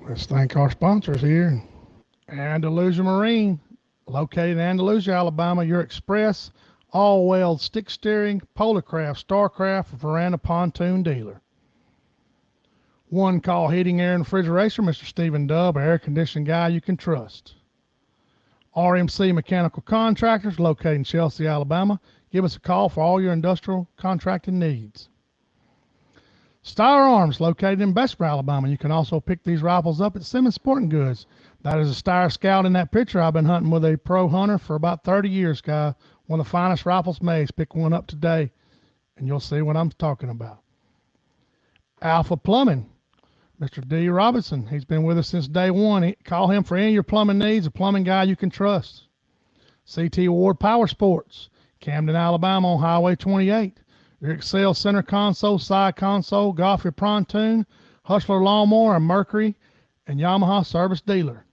Let's thank our sponsors here. Andalusia Marine, located in Andalusia, Alabama, your express, all-wheel stick steering, Polarcraft, Starcraft, veranda pontoon dealer. One Call Heating, Air, and Refrigeration, Mr. Stephen Dubb, air conditioning guy you can trust. RMC Mechanical Contractors, located in Chelsea, Alabama. Give us a call for all your industrial contracting needs. Styler Arms, located in Bessemer, Alabama. You can also pick these rifles up at Simmons Sporting Goods. That is a Steyr Scout in that picture. I've been hunting with a pro hunter for about 30 years, guy. One of the finest rifles made. Pick one up today, and you'll see what I'm talking about. Alpha Plumbing, Mr. D. Robinson. He's been with us since day one. Call him for any of your plumbing needs, a plumbing guy you can trust. CT Ward Power Sports, Camden, Alabama on Highway 28. Your Excel center console, side console, golf your pontoon, Hustler Lawnmower, and Mercury and Yamaha service dealer.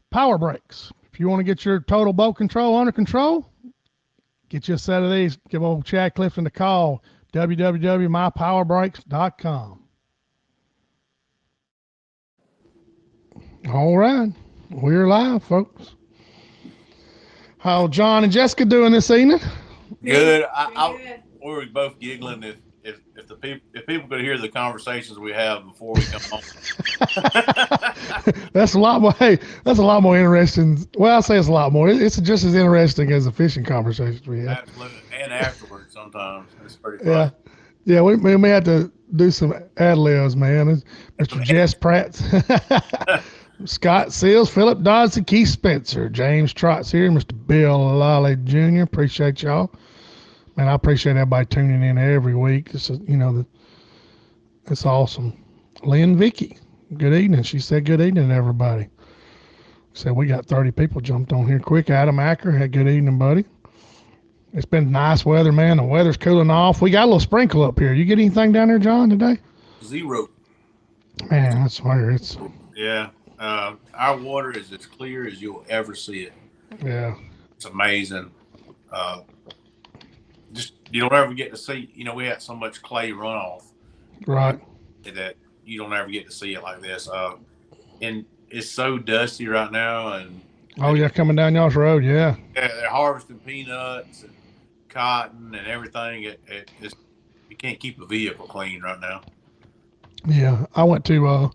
Power Brakes. If you want to get your total boat control under control, get you a set of these. Give old Chad Clifton a call. www.mypowerbrakes.com. All right. We're live, folks. How Jon and Jessica doing this evening? Good. We were both giggling if people could hear the conversations we have before we come home. That's a lot more. Hey, that's a lot more interesting. Well, I'll say it's a lot more. It's just as interesting as the fishing conversations we have. Absolutely, and afterwards sometimes it's pretty fun. Yeah. We may have to do some ad libs, man. Mr. Jess Pratt, Scott Seals, Philip Dodson, Keith Spencer, James Trott's here, Mr. Bill Lally Jr. Appreciate y'all. Man, I appreciate everybody tuning in every week. It's awesome. Lynn Vicky, good evening. She said good evening to everybody. Said we got 30 people jumped on here quick. Adam Acker had good evening, buddy. It's been nice weather, man. The weather's cooling off. We got a little sprinkle up here. You get anything down there, Jon, today? Zero. Man, I swear it's. Yeah. Our water is as clear as you'll ever see it. Yeah. It's amazing. Just you don't ever get to see. We had so much clay runoff. Right. That you don't ever get to see it like this. And it's so dusty right now. Coming down y'all's road, yeah. They're harvesting peanuts and cotton and everything. You can't keep a vehicle clean right now. Yeah, I went to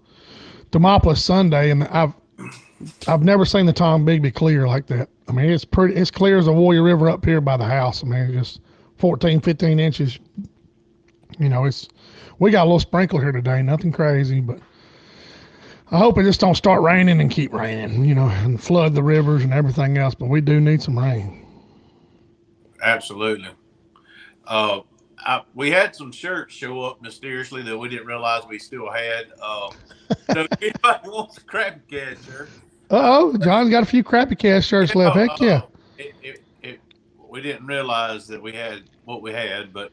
Demopolis Sunday, and I've never seen the Tombigbee clear like that. I mean, it's clear as the Warrior River up here by the house. I mean, it's just 14, 15 inches. We got a little sprinkle here today, nothing crazy, but I hope it just don't start raining and keep raining, and flood the rivers and everything else, but we do need some rain. Absolutely. We had some shirts show up mysteriously that we didn't realize we still had. So if anybody wants a CrappieKast shirt. Jon's got a few CrappieKast shirts left. Heck yeah. We didn't realize that we had what we had, but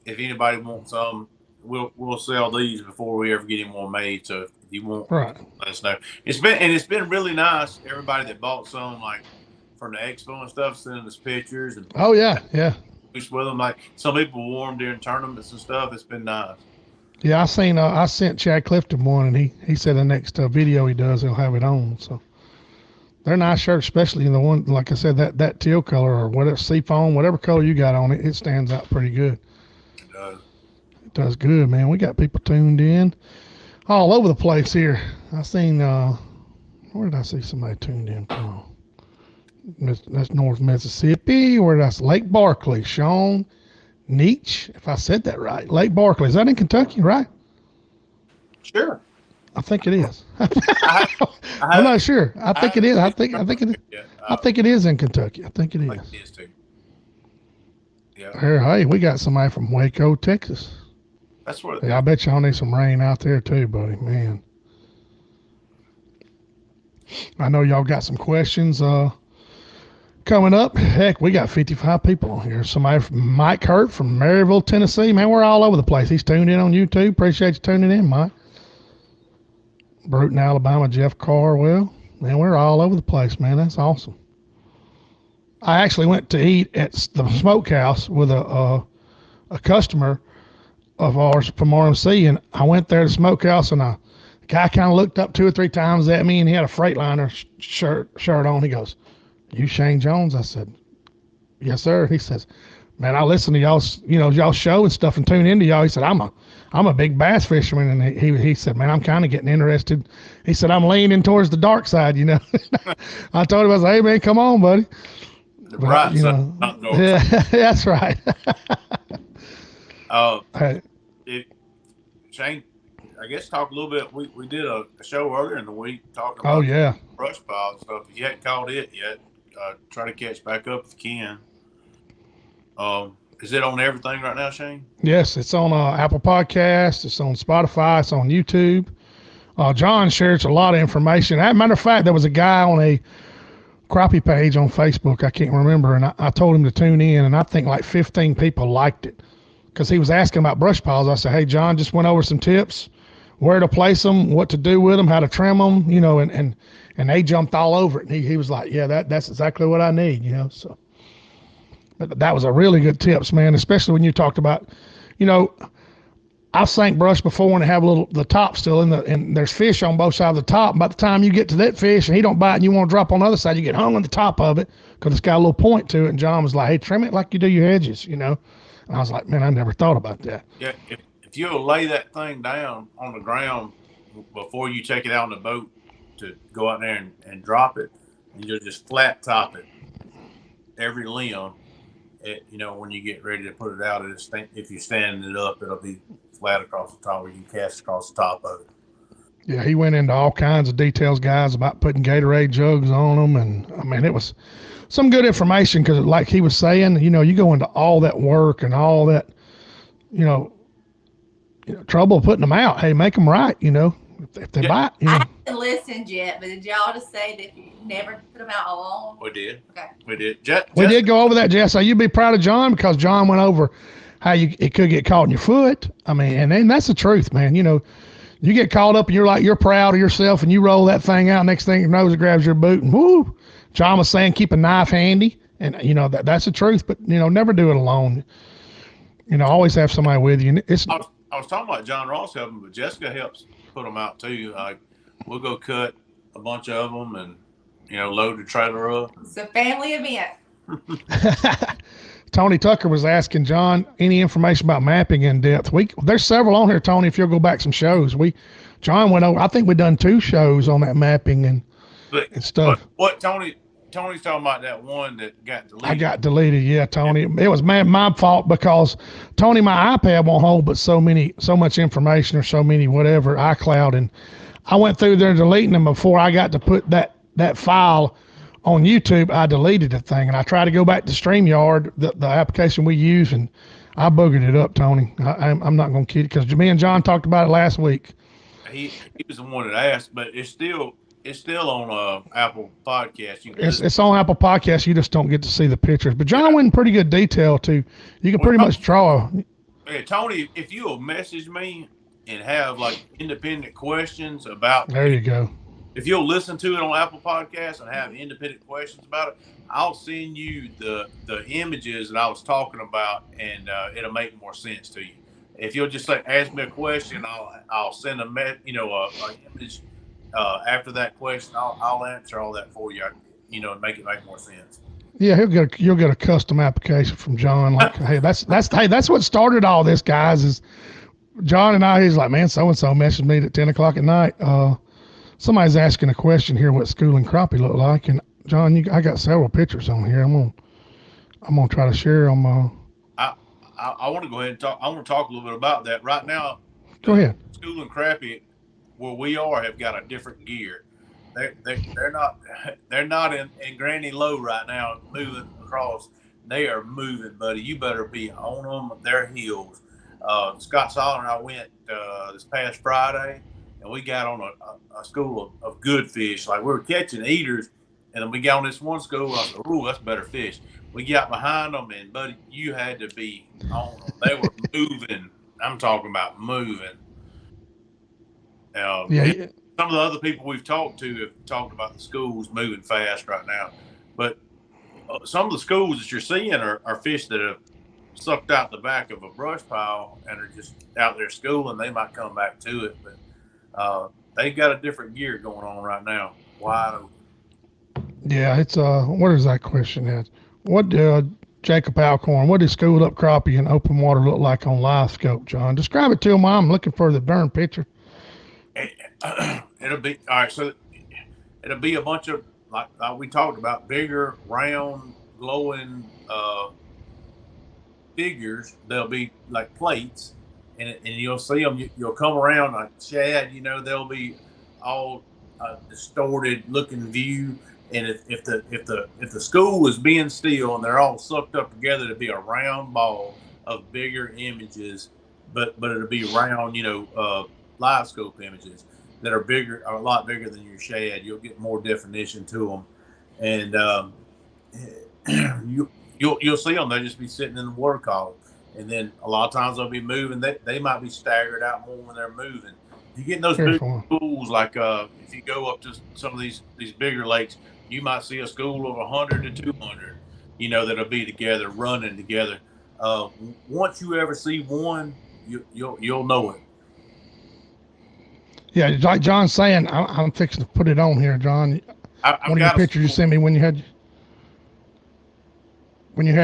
if anybody wants some, we'll sell these before we ever get any more made. So if you want, right, let us know. It's been really nice. Everybody that bought some, like from the expo and stuff, sending us pictures. And yeah. With them, like some people wore them during tournaments and stuff. It's been nice. Yeah, I sent Chad Clifton one, and he said the next video he does, he'll have it on. So they're nice shirts, especially the one, like I said, that teal color or whatever, seafoam, whatever color you got on it, it stands out pretty good. It does. It does good, man. We got people tuned in all over the place here. I seen, where did I see somebody tuned in from? That's North Mississippi. Where did I see? Lake Barkley, Sean Nietzsche, if I said that right. Lake Barkley. Is that in Kentucky, right? Sure. I think it is. I'm not sure. I think it is. I think it is. I think it is in Kentucky. I think it is. It is too. Yeah. Hey, we got somebody from Waco, Texas. That's where. Yeah, I bet y'all need some rain out there too, buddy. Man. I know y'all got some questions. Coming up, heck, we got 55 people on here. Somebody from Mike Hurt from Maryville, Tennessee. Man, we're all over the place. He's tuned in on YouTube. Appreciate you tuning in, Mike. Bruton, Alabama, Jeff Carwell. Man, we're all over the place, man. That's awesome. I actually went to eat at the smokehouse with a customer of ours from RMC, and I went there to smokehouse, and the guy kind of looked up 2 or 3 times at me, and he had a Freightliner shirt on. He goes, "You Shane Jones?" I said, "Yes, sir." He says, "Man, I listen to y'all show and stuff, and tune into y'all." He said, I'm a big bass fisherman," and he said, "Man, I'm kind of getting interested." He said, "I'm leaning towards the dark side, you know." I told him, I said, "Hey, man, come on, buddy." The bright side, not the dark Yeah, side. that's right. Hey, Shane, I guess talk a little bit. We did a show earlier in the week talking oh about yeah, brush pile and stuff. If you hadn't caught it yet, try to catch back up if you can. Is it on everything right now, Shane? yes, it's on Apple Podcasts, it's on Spotify, it's on YouTube. John shares a lot of information. As a matter of fact, there was a guy on a crappie page on Facebook. I can't remember, and I told him to tune in, and I think like 15 people liked it because he was asking about brush piles. I said, "Hey, John, just went over some tips, where to place them, what to do with them, how to trim them, and they jumped all over it." And he was like, "Yeah, that's exactly what I need." So but that was a really good tips, man, especially when you talked about, you know, I've sank brush before and have the top still and there's fish on both sides of the top. By the time you get to that fish and he don't bite and you want to drop on the other side, you get hung on the top of it because it's got a little point to it. And John was like, "Hey, trim it like you do your edges." And I was like, "Man, I never thought about that." Yeah. If you'll lay that thing down on the ground before you take it out on the boat to go out there and drop it, and you'll just flat top it every limb. When you get ready to put it out, if you're standing it up, it'll be flat across the top where you can cast across the top of it. Yeah, he went into all kinds of details, guys, about putting Gatorade jugs on them. And I mean, it was some good information because, like he was saying, you go into all that work and all that, you know, trouble putting them out. Hey, make them right, if they bite. I haven't listened yet, but did y'all just say that you never put them out alone? We did. Okay. We did. We did go over that, Jess. So you'd be proud of John because John went over how it could get caught in your foot. I mean, and that's the truth, man. You get caught up and you're proud of yourself and you roll that thing out. Next thing you know, it grabs your boot and whoo. John was saying keep a knife handy, and that's the truth. But never do it alone. Always have somebody with you. I was talking about John Ross helping, but Jessica helps put them out too. Like we'll go cut a bunch of them and load the trailer up. It's a family event. Tony Tucker was asking John any information about mapping in depth. There's several on here, Tony. If you'll go back some shows, John went over. I think we done 2 shows on that mapping and stuff. But what Tony's talking about, that one that got deleted. I got deleted, yeah, Tony. It was my fault because Tony, my iPad won't hold but so much information or so many whatever iCloud, and I went through there deleting them before I got to put that file on YouTube. I deleted the thing, and I tried to go back to StreamYard, the application we use, and I boogered it up, Tony. I'm not going to kid you because me and John talked about it last week. He was the one that asked, but it's still on Apple Podcast. It's on Apple Podcast. You just don't get to see the pictures. But John went in pretty good detail too. You can pretty much draw. Hey, Tony, if you'll message me and have like independent questions about, there you go. If you'll listen to it on Apple Podcasts and have independent questions about it, I'll send you the images that I was talking about, and it'll make more sense to you. If you'll just ask me a question, I'll send an image after that question. I'll answer all that for you, and make it make more sense. Yeah, you'll get a custom application from John. Like, hey, that's what started all this, guys. Is John and I? He's like, man, so and so messaged me at 10:00 at night. Somebody's asking a question here. What school and crappie look like? And John, I got several pictures on here. I'm gonna try to share them. I want to go ahead and talk. I want to talk a little bit about that right now. Go ahead. School and crappie, where we are, have got a different gear. They're not in Granny Low right now moving across. They are moving, buddy. You better be on them, their heels. Scott Soller and I went this past Friday, and we got on a school of good fish. Like we were catching eaters, and then we got on this one school. I said, "Ooh, that's better fish." We got behind them, and buddy, you had to be on them. They were moving. I'm talking about moving. Yeah. Some of the other people we've talked to have talked about the schools moving fast right now, but some of the schools that you're seeing are fish that have sucked out the back of a brush pile and are just out there schooling, they might come back to it. But they've got a different gear going on right now. Wide open. Yeah, it's what is that question at? What Jacob Alcorn, what does schooled up crappie in open water look like on live scope, John? Describe it to him. I'm looking for the darn picture. It'll be all right. So it'll be a bunch of like we talked about, bigger, round, glowing figures. They'll be like plates, and you'll see them. You'll come around like shad. They'll be all distorted looking view. And if the school is being still and they're all sucked up together to be a round ball of bigger images, but it'll be round, live scope images that are bigger, are a lot bigger than your shad. You'll get more definition to them, and you'll see them. They'll just be sitting in the water column, and then a lot of times they'll be moving. They might be staggered out more when they're moving. If you get in those big schools, like if you go up to some of these bigger lakes, you might see a school of 100 to 200, that'll be together, running together. Once you ever see one, you'll know it. Yeah, like John's saying, I'm fixing to put it on here, John. One of your pictures you sent me when you had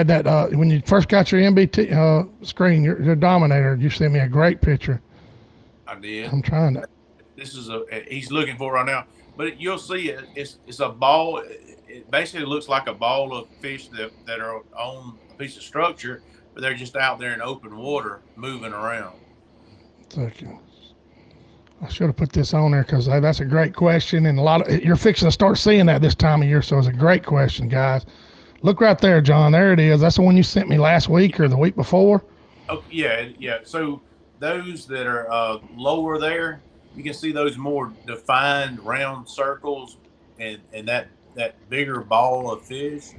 that when you first got your MBT screen, your Dominator, you sent me a great picture. I did. I'm trying to. This is he's looking for right now, but you'll see it's a ball. It basically looks like a ball of fish that are on a piece of structure, but they're just out there in open water moving around. Thank you. I should have put this on there because that's a great question, and you're fixing to start seeing that this time of year, so it's a great question, guys. Look right there, John. There it is. That's the one you sent me last week or the week before. Oh yeah. So those that are lower there, you can see those more defined round circles, and that bigger ball of fish.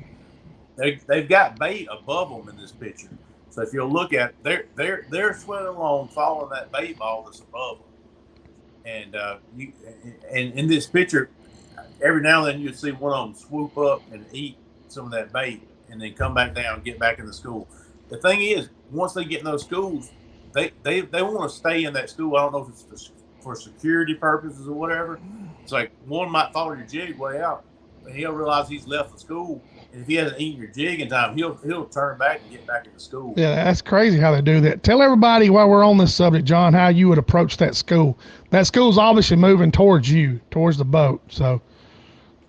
They've got bait above them in this picture. So if you'll look at they're swimming along, following that bait ball that's above them. And and in this picture, every now and then you'll see one of them swoop up and eat some of that bait, and then come back down and get back in the school. The thing is, once they get in those schools, they want to stay in that school. I don't know if it's for security purposes or whatever. It's like one might follow your jig way out, and he'll realize he's left the school. And if he hasn't eaten your jig in time, he'll turn back and get back into school. Yeah, that's crazy how they do that. Tell everybody while we're on this subject, John, how you would approach that school. That school's obviously moving towards you, towards the boat. So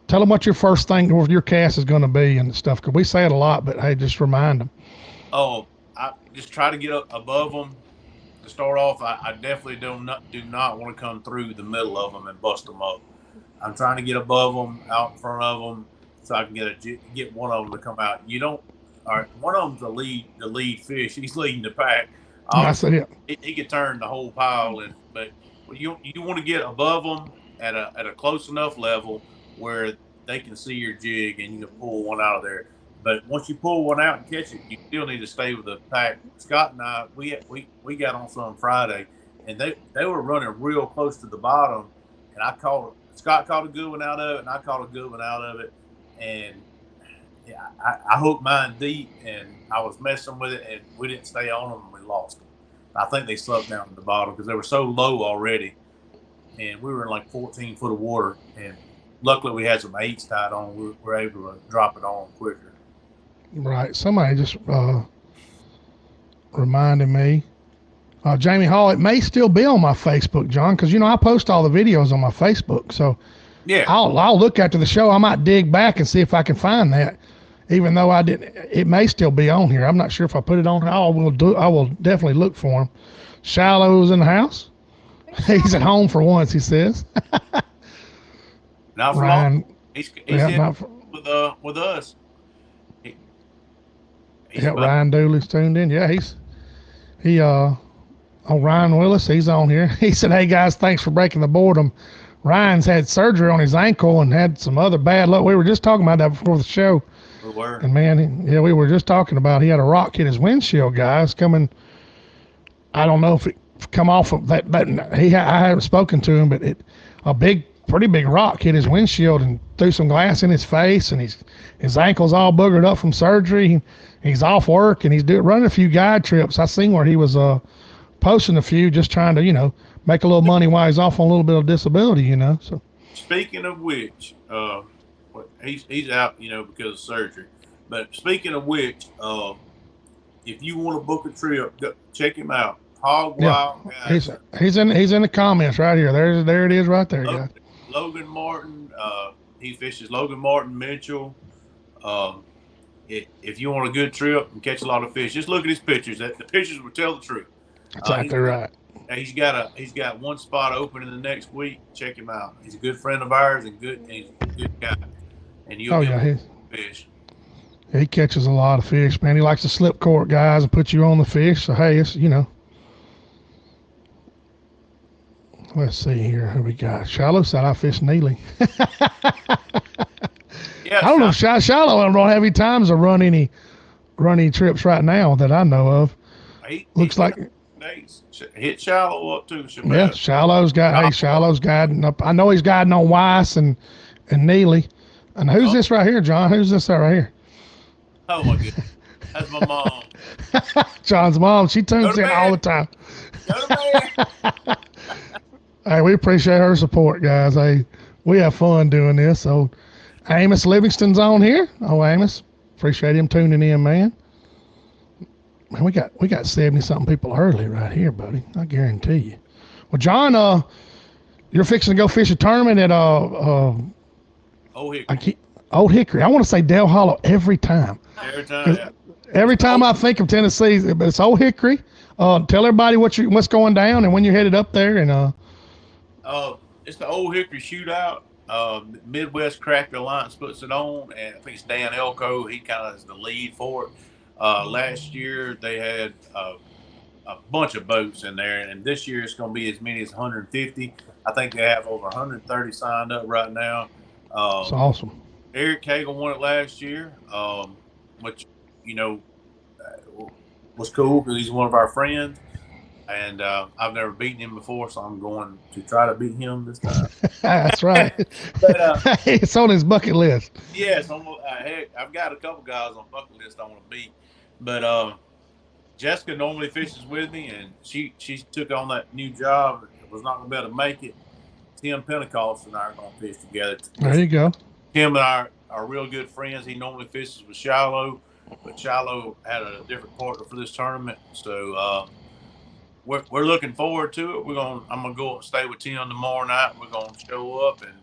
tell them what your first thing towards your cast is going to be and stuff. Because we say it a lot, but hey, just remind them. Oh, I just try to get up above them. To start off, I definitely do not want to come through the middle of them and bust them up. I'm trying to get above them, out in front of them, so I can get one of them to come out. All right, one of them's the lead fish. He's leading the pack. That's it. He could turn the whole pile, but you want to get above them at a close enough level where they can see your jig and you can pull one out of there. But once you pull one out and catch it, you still need to stay with the pack. Scott and I, we got on some Friday, and they were running real close to the bottom, and Scott caught a good one out of it, and I caught a good one out of it, and yeah, I hooked mine deep, and I was messing with it, and we didn't stay on them, and we lost them. I think they slumped down to the bottom because they were so low already, and we were in like 14 foot of water, and luckily we had some 8s tied on. We were able to drop it on quicker. Right. Somebody just reminded me. Jamie Hall, it may still be on my Facebook, John, because, I post all the videos on my Facebook. So yeah, I'll look after the show. I might dig back and see if I can find that, even though I didn't. It may still be on here. I'm not sure if I put it on. I will definitely look for him. Shallow's in the house. He's at home for once, he says. Not for long. He's with us. Ryan Dooley's tuned in. Yeah, Ryan Willis, he's on here. He said, "Hey guys, thanks for breaking the boredom. Ryan's had surgery on his ankle and had some other bad luck." We were just talking about that before the show. We were. And man, we were just talking about he had a rock hit his windshield, guys, coming. I don't know if it come off of that. I haven't spoken to him, but a big pretty big rock hit his windshield and threw some glass in his face, and his ankle's all boogered up from surgery. He's off work, and he's running a few guide trips. I seen where he was posting a few, just trying to make a little money while he's off on a little bit of disability. So speaking of which, he's out because of surgery. But speaking of which, if you want to book a trip, check him out. Hog Wild guys. He's in the comments right here. There it is right there, guys. Logan Martin. He fishes Logan Martin, Mitchell. If you want a good trip and catch a lot of fish, just look at his pictures. The pictures will tell the truth. That's exactly right. He's got one spot open in the next week. Check him out. He's a good friend of ours and he's a good guy. And you'll get fish. He catches a lot of fish, man. He likes to slip court guys and put you on the fish. So hey, it's Let's see here. Who we got? Shallow said I fish Neely. Yeah, I don't know if Shallow don't have any times to run any trips right now that I know of. Looks like hit Shallow up too. Yeah, Shallow's guiding up. I know he's guiding on Weiss and Neely. And who's this right here, John? Who's this right here? Oh my goodness, that's my mom. John's mom. She tunes in all the time. Go to bed. Hey, we appreciate her support, guys. Hey, we have fun doing this. So, Amos Livingston's on here. Oh, Amos, appreciate him tuning in, man. Man, we got 70-something people early right here, buddy. I guarantee you. Well, John, you're fixing to go fish a tournament at Old Hickory. Old Hickory. I want to say Dale Hollow every time. Every time I think of Tennessee, but it's Old Hickory. Tell everybody what's going down and when you're headed up there, and it's the Old Hickory Shootout. Midwest Crappie Alliance puts it on, and I think it's Dan Elko. He kind of is the lead for it. Last year they had a bunch of boats in there, and this year it's going to be as many as 150. I think they have over 130 signed up right now. That's awesome. Eric Cagle won it last year, which was cool because he's one of our friends. And I've never beaten him before, so I'm going to try to beat him this time. That's right. But, it's on his bucket list. Yes, heck, I've got a couple guys on bucket list I want to beat. But Jessica normally fishes with me, and she took on that new job. Was not going to be able to make it. Tim Pentecost and I are going to fish together. There you go. Tim and I are real good friends. He normally fishes with Shallow, but Shallow had a different partner for this tournament. So we're looking forward to it. I'm gonna go and stay with Tim tomorrow night. We're gonna show up and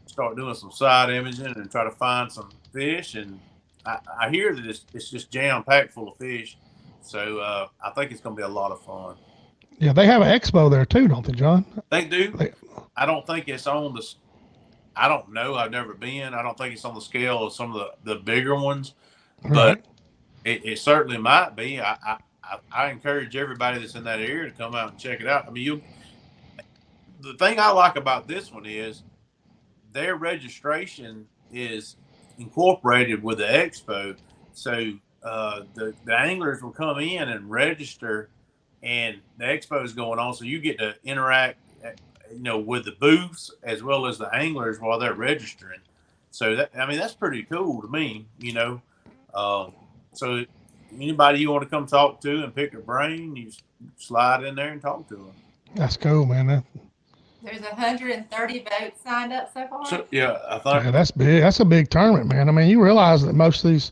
start doing some side imaging and try to find some fish. And I hear that it's just jam packed full of fish. So I think it's gonna be a lot of fun. Yeah, they have an expo there too, don't they, John? They do. I don't think it's on the. I don't know. I've never been. I don't think it's on the scale of some of the bigger ones, but it certainly might be. I encourage everybody that's in that area to come out and check it out. I mean, the thing I like about this one is their registration is incorporated with the expo. So the anglers will come in and register, and the expo is going on. So you get to interact, with the booths as well as the anglers while they're registering. So that's pretty cool to me, So anybody you want to come talk to and pick their brain, you slide in there and talk to them. That's cool, man. There's 130 boats signed up so far. So, yeah, I thought that's big. That's a big tournament, man. I mean, you realize that most of these,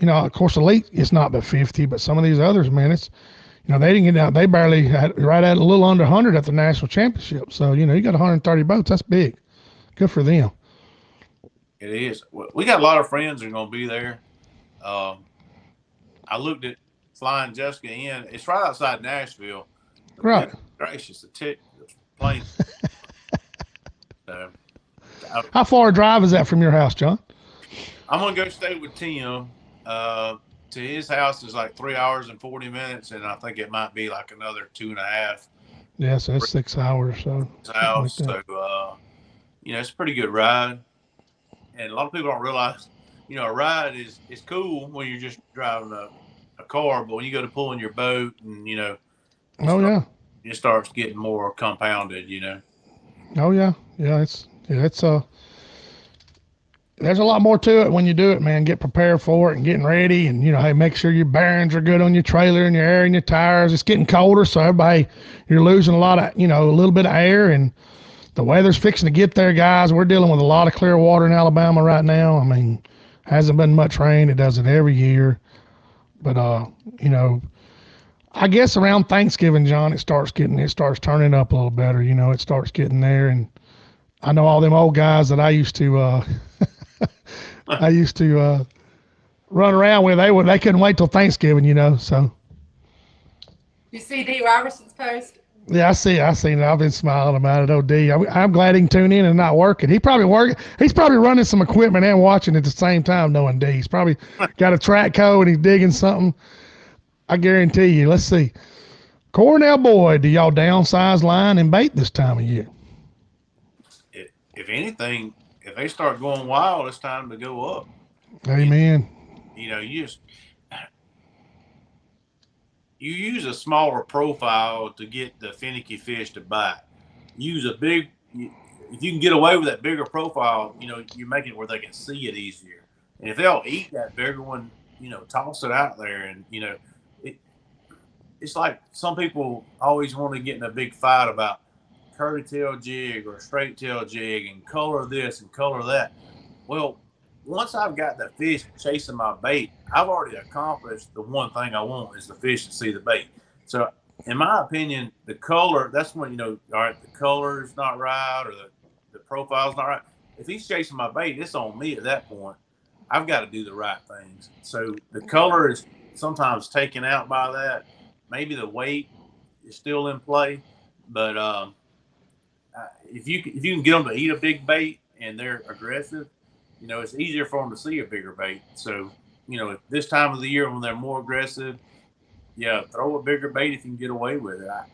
of course, Elite it's not but 50, but some of these others, man, it's they didn't get out. They barely had right at a little under 100 at the national championship. So you got 130 boats. That's big. Good for them. It is. We got a lot of friends that are going to be there. I looked at flying Jessica in. It's right outside Nashville. Right. Gracious, the plane. How far a drive is that from your house, John? I'm going to go stay with Tim. To his house is like 3 hours and 40 minutes, and I think it might be like another 2.5. Yeah, so it's 6 hours. So it's a pretty good ride. And a lot of people don't realize, a ride is cool when you're just driving a car, but when you go to pulling your boat and, it starts getting more compounded, Oh, yeah. It's there's a lot more to it when you do it, man. Get prepared for it and getting ready, and hey, make sure your bearings are good on your trailer and your air and your tires. It's getting colder, so everybody, you're losing a lot of a little bit of air, and the weather's fixing to get there, guys. We're dealing with a lot of clear water in Alabama right now. I mean, hasn't been much rain. It does it every year, but I guess around Thanksgiving, John, it starts turning up a little better. It starts getting there, and I know all them old guys that I used to run around with. They couldn't wait till Thanksgiving, So You see D. Robertson's post? yeah, I seen it. I've been smiling about it. Oh, D, I'm glad he can tune in and not working. He's probably running some equipment and watching at the same time. Knowing D, he's probably got a track code and he's digging something. I guarantee you. Let's see. Cornell boy, do y'all downsize line and bait this time of year? If anything, if they start going wild, it's time to go up. Amen. You use a smaller profile to get the finicky fish to bite. Use a big. If you can get away with that bigger profile, you make it where they can see it easier. And if they'll eat that bigger one, toss it out there, and it's like some people always want to get in a big fight about curly tail jig or straight tail jig and color this and color that. Well, once I've got the fish chasing my bait, I've already accomplished the one thing I want is the fish to see the bait. So in my opinion, the color, that's when, all right, the color is not right or the profile's not right. If he's chasing my bait, it's on me at that point. I've got to do the right things. So the color is sometimes taken out by that. Maybe the weight is still in play, but if you can get them to eat a big bait and they're aggressive, it's easier for them to see a bigger bait. So, this time of the year when they're more aggressive, throw a bigger bait if you can get away with it. I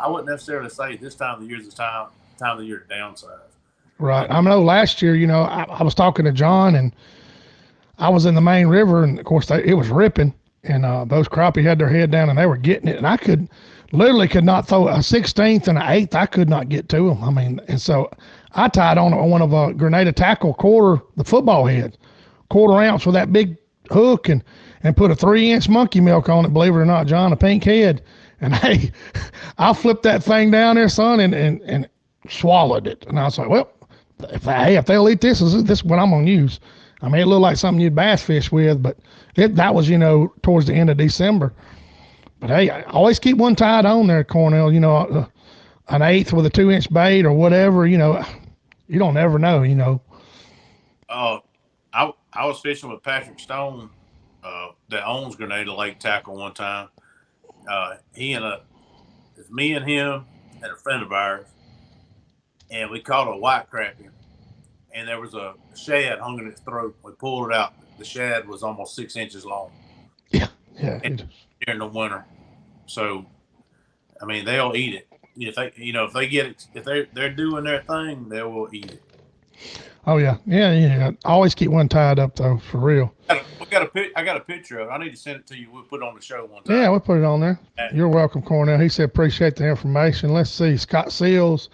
wouldn't necessarily say this time of the year is the time of the year to downsize. Right. I know last year, I was talking to John and I was in the main river and of course it was ripping and those crappie had their head down and they were getting it. And I could not throw a 16th and an 8th. I could not get to them. I mean, and so I tied on one of a Grenada tackle the football head, 1/4 ounce with that big hook and put a 3-inch monkey milk on it, believe it or not, John, a pink head. And hey, I flipped that thing down there, son, and swallowed it. And I was like, well, if they'll eat this is what I'm going to use. I mean, it looked like something you'd bass fish with, but that was, towards the end of December. But hey, I always keep one tied on there, Cornell, an 1/8 with a 2-inch bait or whatever, you don't ever know, I was fishing with Patrick Stone, that owns Grenada Lake Tackle one time. It's me and him and a friend of ours, and we caught a white crappie, and there was a shad hung in its throat. We pulled it out. The shad was almost 6 inches long. Yeah. During the winter, so I mean they'll eat it. If they get it, if they're doing their thing, they will eat it. Oh yeah. Always keep one tied up though, for real. I got a picture of it. I need to send it to you. We'll put it on the show one time. Yeah, we'll put it on there. You're welcome, Cornell. He said appreciate the information. Let's see, Scott Seals.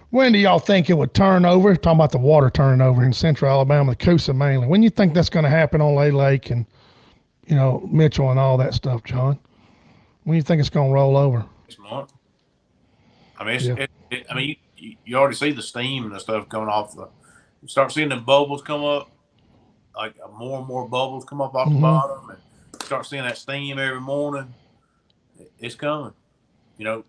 When do y'all think it would turn over? Talking about the water turning over in central Alabama, the Coosa mainly. When you think that's going to happen on Lay Lake and Mitchell and all that stuff, John? When do you think it's going to roll over? This month. I mean, you already see the steam and the stuff coming off you start seeing the bubbles come up, like more and more bubbles come up off the bottom, and start seeing that steam every morning. It's coming, Yeah.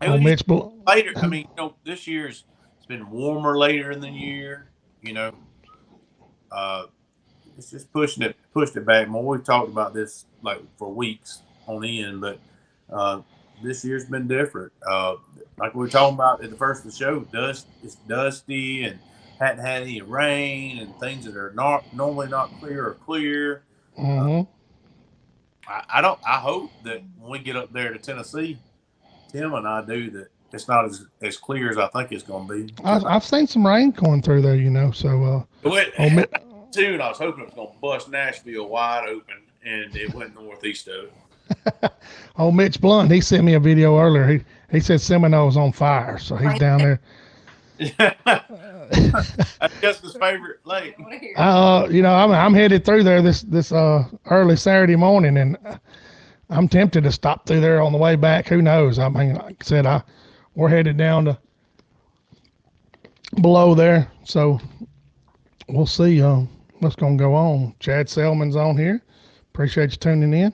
Oh, Mitch, later. I mean, this year's it's been warmer later in the year. It's just pushed it back more. We've talked about this like for weeks on end, but this year's been different. Like we were talking about at the first of the show, it's dusty and hadn't had any rain and things that are normally not clear. Mm-hmm. I hope that when we get up there to Tennessee, Tim and I do that. It's not as clear as I think it's going to be. I've seen some rain going through there, so. And I was hoping it was going to bust Nashville wide open, and it went northeast of it. Oh, Mitch Blunt, he sent me a video earlier. He said Seminole's on fire, so he's down there. That's Jessica's favorite lake. I'm headed through there this early Saturday morning, and I'm tempted to stop through there on the way back. Who knows? I mean, like I said, we're headed down to below there, so we'll see what's going to go on. Chad Selman's on here. Appreciate you tuning in.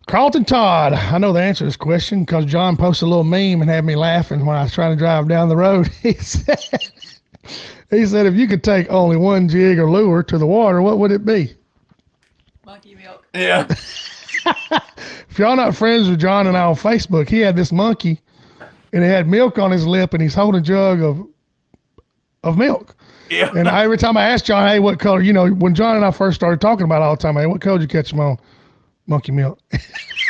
Carlton Todd, I know the answer to this question because John posted a little meme and had me laughing when I was trying to drive down the road. He said if you could take only one jig or lure to the water, what would it be? Monkey milk. Yeah. If y'all not friends with John and I on Facebook, he had this monkey and he had milk on his lip and he's holding a jug of milk. Yeah. And every time I asked John, hey, what color, when John and I first started talking about it all the time, hey, what color did you catch him on? Monkey milk.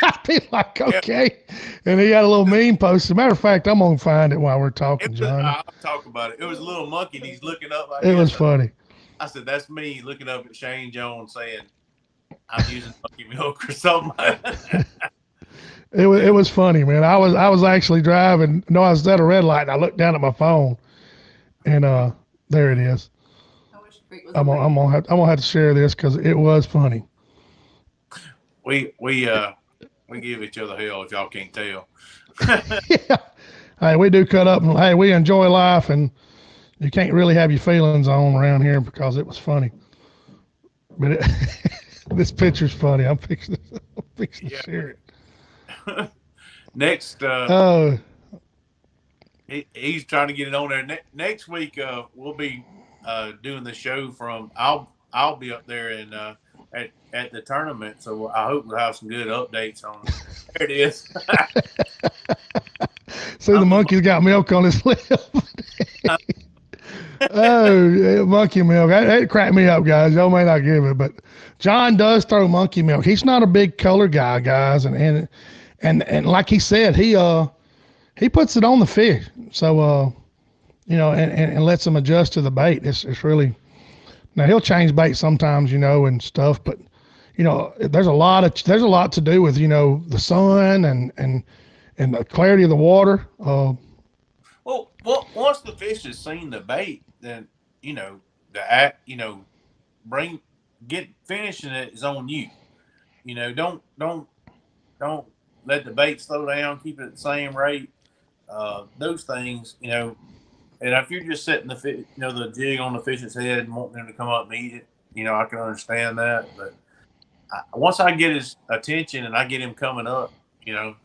I'd be like, okay. Yep. And he had a little meme post. As a matter of fact, I'm going to find it while we're talking, John. I'll talk about it. It was a little monkey and he's looking up. It was funny. I said, that's me looking up at Shane Jones saying, I'm using monkey milk or something. It was funny, man. I was actually driving. No, I was at a red light and I looked down at my phone and there it is. I'm gonna have to share this because it was funny. We give each other hell if y'all can't tell. Yeah. Hey, we do cut up and hey, we enjoy life and you can't really have your feelings on around here because it was funny. But this picture's funny. I'm fixing to share it. Next, he's trying to get it on there. Next week, we'll be doing the show from. I'll be up there in at the tournament, so I hope we'll have some good updates on it. There it is. See, the monkey's got milk on his lip. Oh, monkey milk. That cracked me up, guys. Y'all may not give it, but John does throw monkey milk. He's not a big color guy, guys, and like he said, he puts it on the fish. So and lets them adjust to the bait. It's really now he'll change bait sometimes, and stuff, but there's a lot to do with the sun and the clarity of the water. Well, once the fish has seen the bait, then finishing it is on you. Don't let the bait slow down. Keep it at the same rate. Those things, and if you're just setting the jig on the fish's head and wanting them to come up and eat it, I can understand that. But once I get his attention and I get him coming up,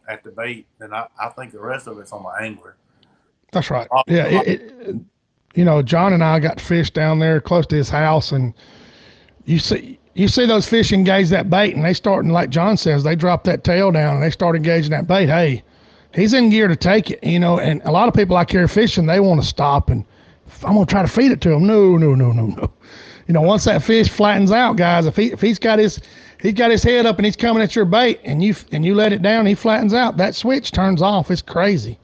at the bait, then I think the rest of it's on my angler. That's right. Yeah. John and I got fish down there close to his house, and you see those fish engage that bait, and they start, and like John says, they drop that tail down and they start engaging that bait. Hey, he's in gear to take it, and a lot of people out here fishing, they want to stop and I'm going to try to feed it to him. No. Once that fish flattens out, guys, if he's got his head up and he's coming at your bait and you let it down, he flattens out, that switch turns off. It's crazy.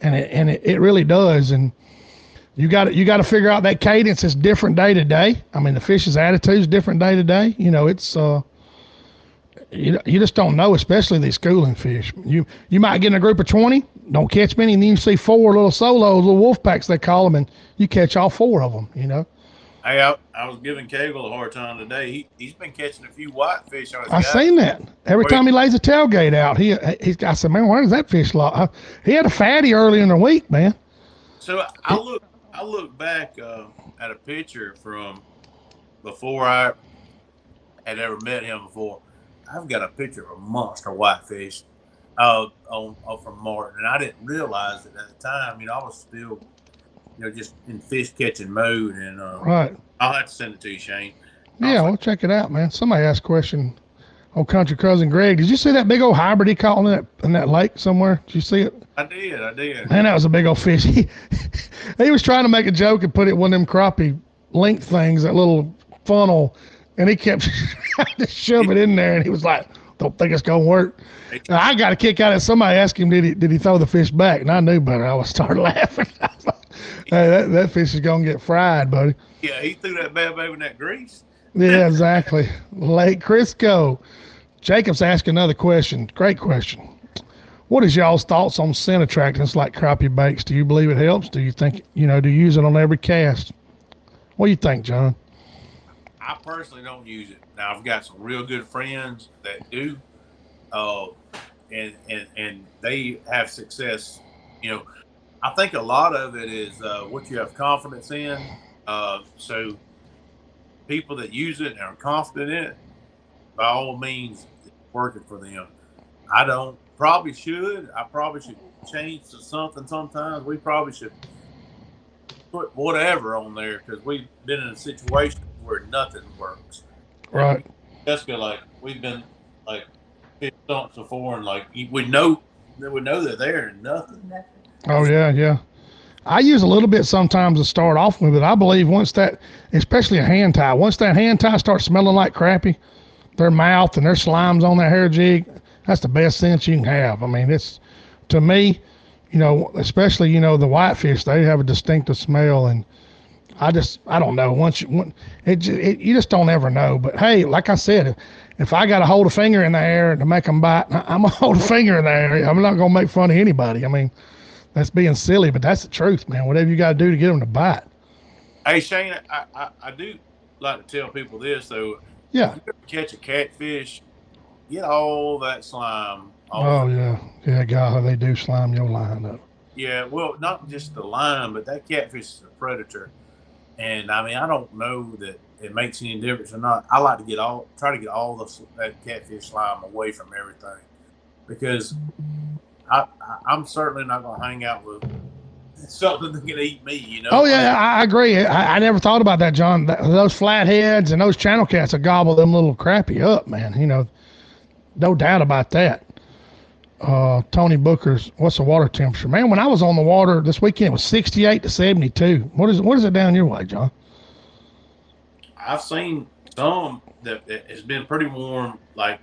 And it really does. And you got to figure out that cadence is different day to day. I mean, the fish's attitude is different day to day. It's you just don't know, especially these schooling fish. You might get in a group of 20, don't catch many, and then you see 4 little solos, little wolf packs they call them, and you catch all 4 of them. Hey, I was giving Cagle a hard time today. He's been catching a few whitefish on his I've seen that. Every time he lays a tailgate out, I said, man, where does that fish lie? He had a fatty early in the week, man. So I look back at a picture from before I had ever met him before. I've got a picture of a monster whitefish from Martin, and I didn't realize it at the time. I was still just in fish catching mode, and right. I'll have to send it to you, Shane. Yeah, we'll check it out, man. Somebody asked a question. Old country cousin Greg, did you see that big old hybrid he caught in that lake somewhere? Did you see it? I did. Man, that was a big old fish. He was trying to make a joke and put it in one of them crappie link things, that little funnel, and he kept trying to shove it in there, and he was like, don't think it's gonna work. Now, I got a kick out of it. Somebody asked him, did he throw the fish back? And I knew better. I was started laughing. I was like, hey, that fish is gonna get fried, buddy. Yeah, he threw that bad baby in that grease. Yeah, exactly. Lake Crisco. Jacob's asking another question. Great question. What is y'all's thoughts on scent attractants like crappie bakes? Do you believe it helps? Do you think, do you use it on every cast? What do you think, John? I personally don't use it. Now I've got some real good friends that do, and they have success. I think a lot of it is what you have confidence in. So people that use it and are confident in it, by all means, it's working for them. I don't. Probably should. I probably should change to something sometimes. We probably should put whatever on there because we've been in a situation where nothing works. Right. Jessica, like we've been like fish stumps before, and like we know they're there and nothing. Oh yeah. I use a little bit sometimes to start off with it. I believe once that, especially a hand tie, once that hand tie starts smelling like crappie, their mouth and their slimes on that hair jig, that's the best scent you can have. I mean, it's, to me, especially, the whitefish, they have a distinctive smell. And I don't know. You just don't ever know. But hey, like I said, if I got to hold a finger in the air to make them bite, I'm going to hold a finger in the air. I'm not going to make fun of anybody. I mean, that's being silly, but that's the truth, man. Whatever you got to do to get them to bite. Hey, Shane, I do like to tell people this, though. Yeah. If you ever catch a catfish, get all that slime off. Oh, yeah. Yeah, God, they do slime your line up. Yeah, well, not just the line, but that catfish is a predator. And, I mean, I don't know that it makes any difference or not. I like to try to get all that catfish slime away from everything. Because I'm certainly not going to hang out with something that can eat me, Oh, yeah, I agree. I never thought about that, John. Those flatheads and those channel cats will gobble them little crappie up, man. No doubt about that. Tony Booker's, what's the water temperature? Man, when I was on the water this weekend, it was 68 to 72. What is it down your way, John? I've seen some that has been pretty warm. Like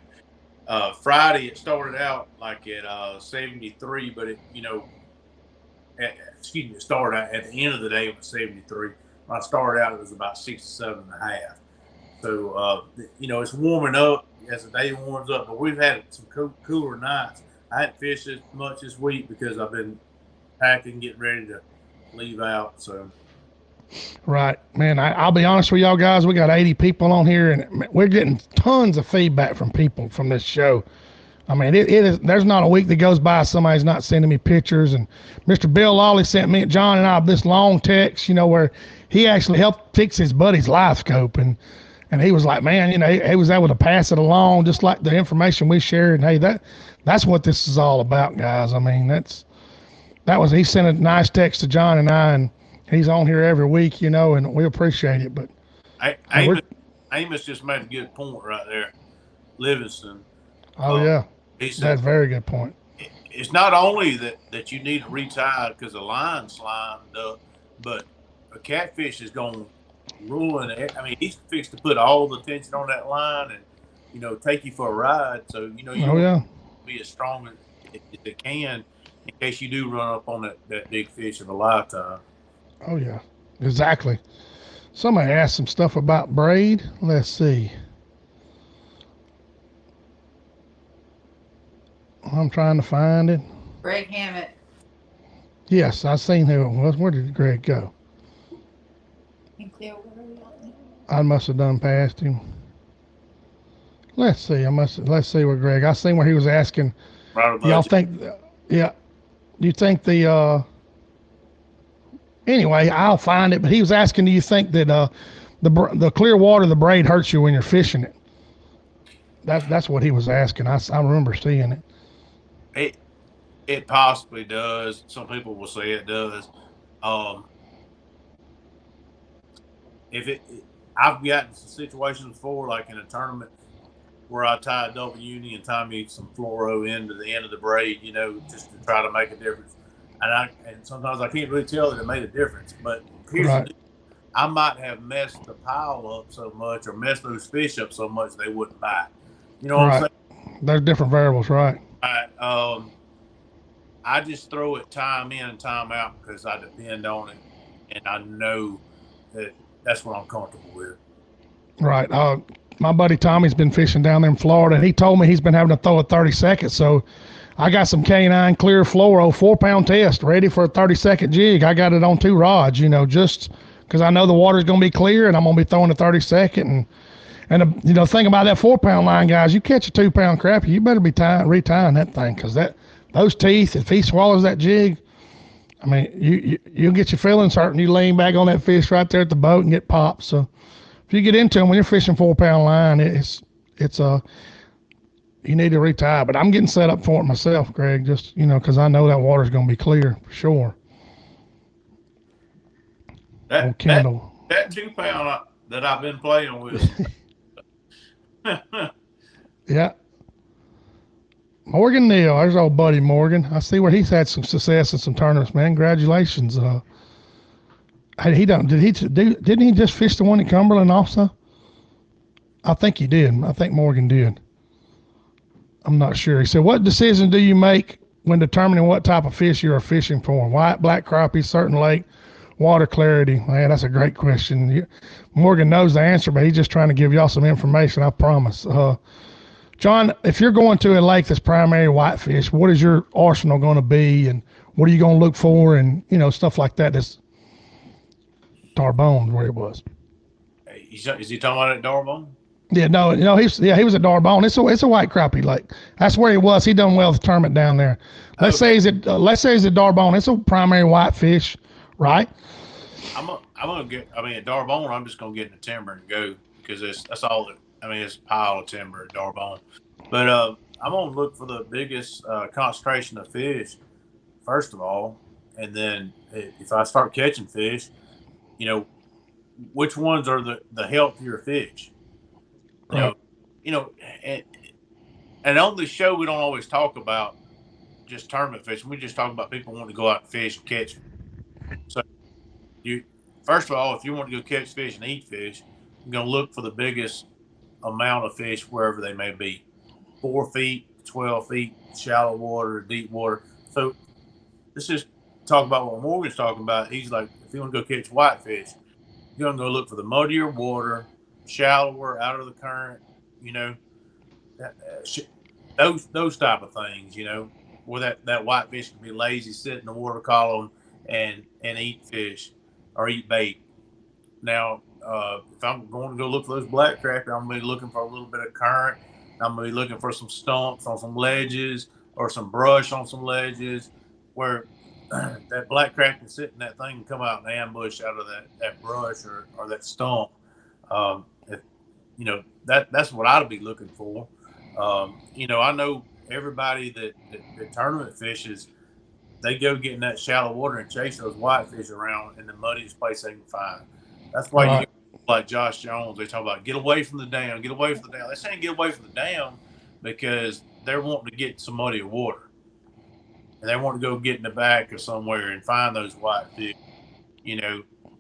Friday, it started out like at 73, but it started out at the end of the day it was 73. When I started out, it was about 67.5. So it's warming up as the day warms up. But we've had some cooler nights. I hadn't fished as much this week because I've been packing, getting ready to leave out. So. Right, man. I'll be honest with y'all guys. We got 80 people on here, and we're getting tons of feedback from people from this show. I mean, it is. There's not a week that goes by somebody's not sending me pictures. And Mr. Bill Lawley sent me, John and I, this long text, where he actually helped fix his buddy's live scope, and he was like, man, he was able to pass it along just like the information we shared. And hey, that's what this is all about, guys. I mean, he sent a nice text to John and I, and he's on here every week, and we appreciate it. But Amos just made a good point right there. Livingston. Oh yeah, that's a very good point. It's not only that you need to retie because the line's slimed up, but a catfish is going to ruin it. I mean, he's fixed to put all the tension on that line and take you for a ride. So be as strong as it can in case you do run up on that big fish of a lifetime. Oh yeah, exactly. Somebody asked some stuff about braid. Let's see. I'm trying to find it. Greg Hammett. Yes, I seen who it was. Where did Greg go? In Clearwater. I must have done past him. Let's see. Let's see where Greg. I seen where he was asking. Right. Y'all think? Yeah. Do you think the? Anyway, I'll find it. But he was asking, do you think that the clear water, the braid hurts you when you're fishing it? That's what he was asking. I remember seeing it. It possibly does. Some people will say it does. I've gotten some situations before, like in a tournament, where I tie a double uni and tie me some fluoro into the end of the braid, just to try to make a difference. And sometimes I can't really tell that it made a difference. But here's the deal. I might have messed the pile up so much or messed those fish up so much they wouldn't bite. You know what I'm saying? There's different variables, right? Right. I just throw it time in and time out because I depend on it, and I know that's what I'm comfortable with. Right. My buddy Tommy's been fishing down there in Florida, and he told me he's been having to throw a 30-second. So I got some K9 clear fluoro 4-pound test ready for a 30-second jig. I got it on 2 rods, just because I know the water's going to be clear and I'm going to be throwing a 30-second. And the thing about that 4-pound line, guys, you catch a 2-pound crappie, you better be retying that thing, because those teeth, if he swallows that jig, I mean, you'll get your feelings hurt and you lean back on that fish right there at the boat and get popped. So if you get into them when you're fishing 4-pound line, it's you need to retie. But I'm getting set up for it myself, Greg, just, because I know that water's going to be clear for sure. That 2-pound that I've been playing with. Yeah. Morgan Neal, there's old buddy Morgan. I see where he's had some success in some tournaments, man. Congratulations. Didn't he just fish the one at Cumberland also? I think he did. I think Morgan did. I'm not sure. He said, what decision do you make when determining what type of fish you are fishing for? White, black crappie, certain lake, water clarity? Man, that's a great question. Morgan knows the answer, but he's just trying to give y'all some information, I promise. John, if you're going to a lake that's primary whitefish, what is your arsenal going to be, and what are you going to look for, and stuff like that? That's Darbone where it was. Is he talking about at Darbone? Yeah, no, he was at Darbone. It's a white crappie lake. That's where he was. He done well with the tournament down there. Let's say he's at Darbone. It's a primary whitefish, right? I'm gonna get. I mean, at Darbone, I'm just gonna get in the timber and go, because that's all. It's a pile of timber at Darbone. But I'm gonna look for the biggest concentration of fish first of all, and then if I start catching fish, which ones are the healthier fish. Right. And on this show we don't always talk about just tournament fishing. We just talk about people wanting to go out and fish and catch. So first of all, if you want to go catch fish and eat fish, you're gonna look for the biggest amount of fish wherever they may be. 4 feet, 12 feet, shallow water, deep water. So let's just talk about what Morgan's talking about. He's like, if you want to go catch whitefish, you're gonna go look for the muddier water, shallower, out of the current, those type of things, where that whitefish can be lazy, sit in the water column and eat fish or eat bait. Now, if I'm going to go look for those black crappie, I'm going to be looking for a little bit of current. I'm going to be looking for some stumps on some ledges or some brush on some ledges where that black crappie can sit in that thing and come out and ambush out of that brush or that stump. That's what I'd be looking for. I know everybody that tournament fishes, they go get in that shallow water and chase those whitefish around in the muddiest place they can find. That's why you hear like Josh Jones, they talk about get away from the dam, get away from the dam. They're saying get away from the dam because they're wanting to get some muddy water. And they want to go get in the back or somewhere and find those whitefish.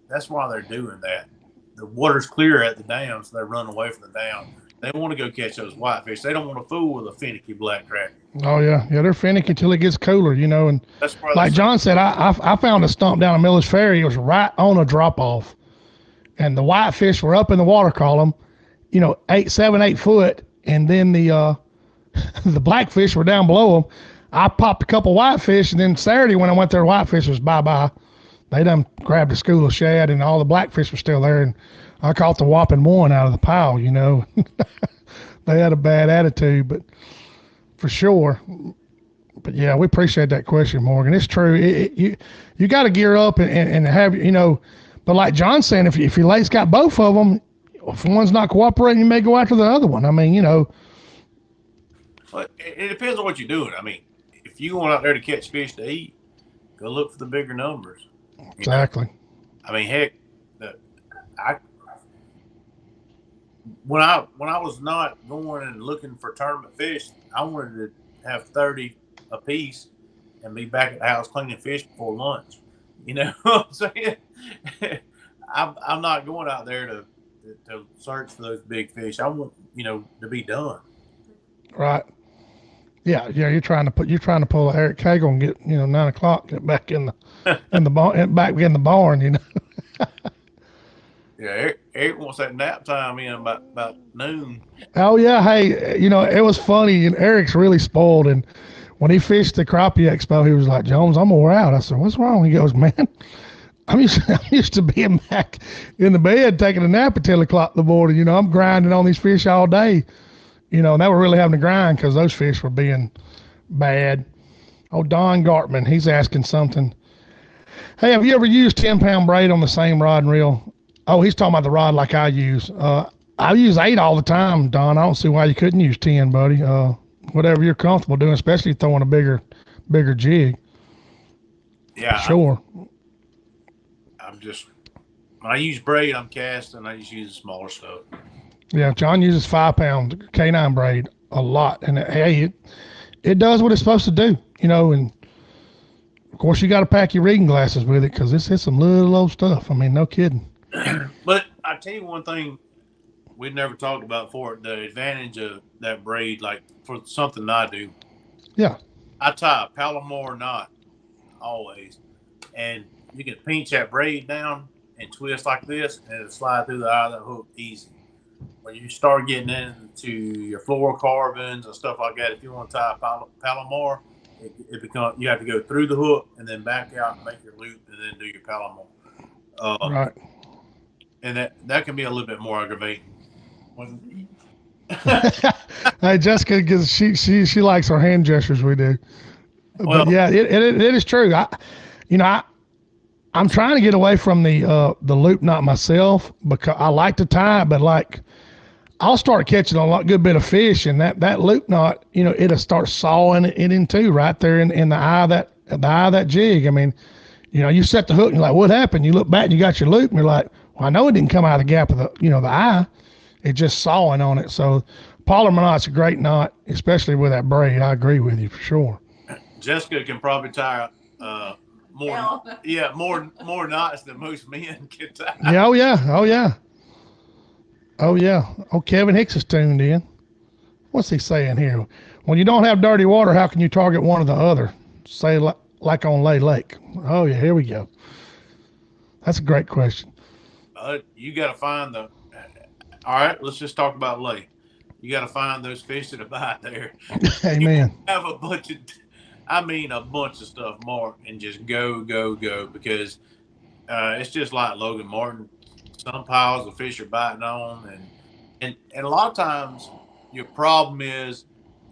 That's why they're doing that. The water's clear at the dam, so they're running away from the dam. They want to go catch those whitefish. They don't want to fool with a finicky black crappie. Oh yeah, they're finicky until it gets cooler, and that's like John said, I found a stump down at Miller's Ferry. It was right on a drop off, and the whitefish were up in the water column, 7, 8 foot, and then the the blackfish were down below them. I popped a couple whitefish, and then Saturday when I went there, whitefish was bye. They done grabbed a school of shad, and all the blackfish were still there, and I caught the whopping one out of the pile, They had a bad attitude, but for sure. But yeah, we appreciate that question, Morgan. It's true. You got to gear up and have, but like John's saying, if your lake's got both of them, if one's not cooperating, you may go after the other one. I mean, But it depends on what you're doing. I mean, if you going out there to catch fish to eat, go look for the bigger numbers. Exactly. I mean, heck, when I was not going and looking for tournament fish, I wanted to have 30 a piece and be back at the house cleaning fish before lunch. You know what I'm saying? I'm not going out there to search for those big fish. I want to be done. Right. Yeah. You're trying to pull a Eric Cagle and get 9 o'clock, get back in the barn. Yeah, Eric wants that nap time in about noon. Oh yeah, hey, it was funny, and Eric's really spoiled. And when he fished the crappie expo, he was like, "Jones, I'm wore out." I said, "What's wrong?" He goes, "Man, I'm used to being back in the bed taking a nap at 10 o'clock in the morning. I'm grinding on these fish all day. And they were really having to grind because those fish were being bad." Oh, Don Gartman, he's asking something. Hey, have you ever used 10-pound braid on the same rod and reel? Oh, he's talking about the rod like I use. I use 8 all the time, Don. I don't see why you couldn't use 10, buddy. Whatever you're comfortable doing, especially throwing a bigger jig. Yeah, Sure. When I use braid, I'm casting. I just use the smaller stuff. Yeah, John uses 5-pound K9 braid a lot, and hey, it does what it's supposed to do, and of course you got to pack your reading glasses with it because it's some little old stuff. I mean, no kidding. But I tell you one thing we've never talked about before, the advantage of that braid, like for something I do. Yeah. I tie a Palomar knot always, and you can pinch that braid down and twist like this, and it'll slide through the eye of that hook easy. When you start getting into your fluorocarbons and stuff like that, if you want to tie a Palomar, it becomes you have to go through the hook and then back out and make your loop and then do your Palomar. Right. And that can be a little bit more aggravating. Hey, Jessica, because she likes our hand gestures we do. Well, but yeah, it is true. I'm trying to get away from the loop knot myself because I like to tie it, but like I'll start catching a good bit of fish, and that loop knot, it'll start sawing it in two right there in the eye of that jig. I mean, you set the hook and you're like, what happened? You look back and you got your loop, and you're like, well, I know it didn't come out of the gap of the eye. It's just sawing on it. So Polymer knot's a great knot, especially with that braid. I agree with you for sure. Jessica can probably tie more knots than most men can tie. Yeah, oh yeah. Oh, Kevin Hicks is tuned in. What's he saying here? When you don't have dirty water, how can you target one or the other? Say like on Lay Lake. Oh yeah, here we go. That's a great question. You got to find all right, let's just talk about Lay. You got to find those fish that are bite there. Amen. You have a bunch of stuff marked and just go because it's just like Logan Martin. Some piles of fish are biting on, and a lot of times your problem is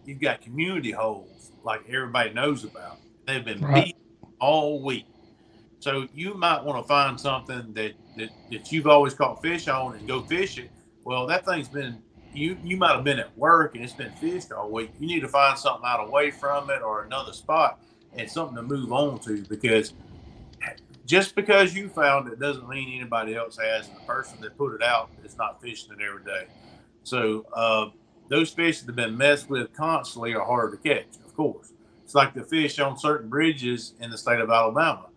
you've got community holes like everybody knows about. They've been beat all week, so you might want to find something that you've always caught fish on and go fish it. Well, that thing's been you might have been at work and it's been fished all week. You need to find something out away from it or another spot and something to move on to, because just because you found it doesn't mean anybody else has, and the person that put it out is not fishing it every day. So those fish that have been messed with constantly are harder to catch, of course. It's like the fish on certain bridges in the state of Alabama.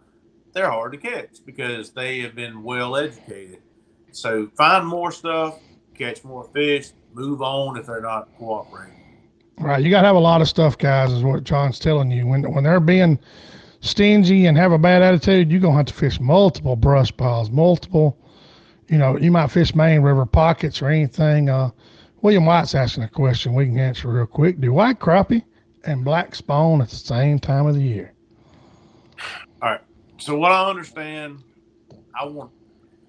They're hard to catch because they have been well educated. So find more stuff, catch more fish, move on if they're not cooperating. Right, you got to have a lot of stuff, guys, is what John's telling you. When they're being stingy and have a bad attitude, you're going to have to fish multiple brush piles, you might fish main river pockets or anything. William White's asking a question we can answer real quick. Do white crappie and black spawn at the same time of the year? All right. So what I understand, I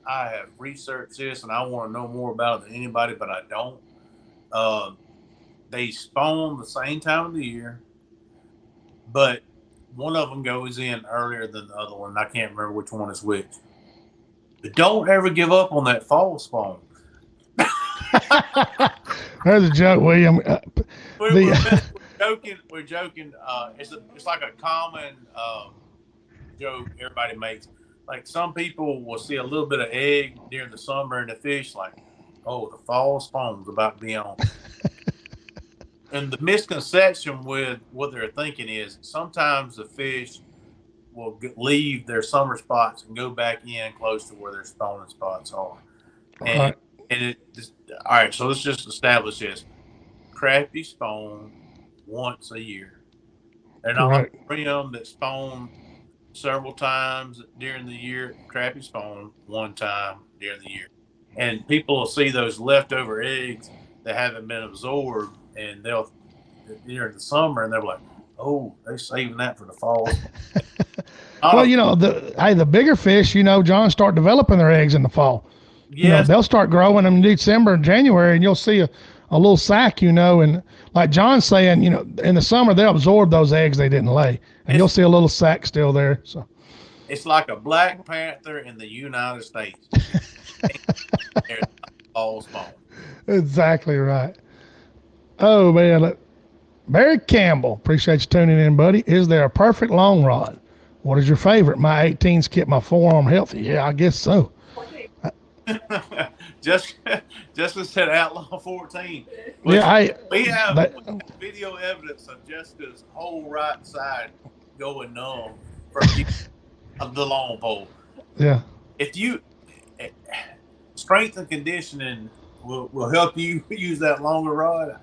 have researched this and I want to know more about it than anybody, but I don't. They spawn the same time of the year, but one of them goes in earlier than the other one. I can't remember which one is which. But don't ever give up on that fall spawn. There's a joke, William. We're joking. It's like a common joke everybody makes. Like some people will see a little bit of egg during the summer in the fish, like, oh, the fall spawn's about to be on. And the misconception with what they're thinking is sometimes the fish will leave their summer spots and go back in close to where their spawning spots are. And all right, so let's just establish this. Crappie spawn once a year. They're not like brim that spawn several times during the year. Crappie spawn one time during the year. and people will see those leftover eggs that haven't been absorbed, and they'll during the summer, and they're like, "Oh, they're saving that for the fall." Well, the bigger fish, John, start developing their eggs in the fall. Yes. They'll start growing them in December and January, and you'll see a little sack, and like John's saying, in the summer they'll absorb those eggs they didn't lay, and you'll see a little sack still there. So it's like a Black Panther in the United States. All small. Exactly right. Oh man, Barry Campbell, appreciate you tuning in, buddy. Is there a perfect long rod? What is your favorite? My 18s kept my forearm healthy. Yeah, I guess so. Jessica said Outlaw 14. Yeah, we have video evidence of Jessica's whole right side going numb from the long pole. Yeah. If you strength and conditioning will help you use that longer rod.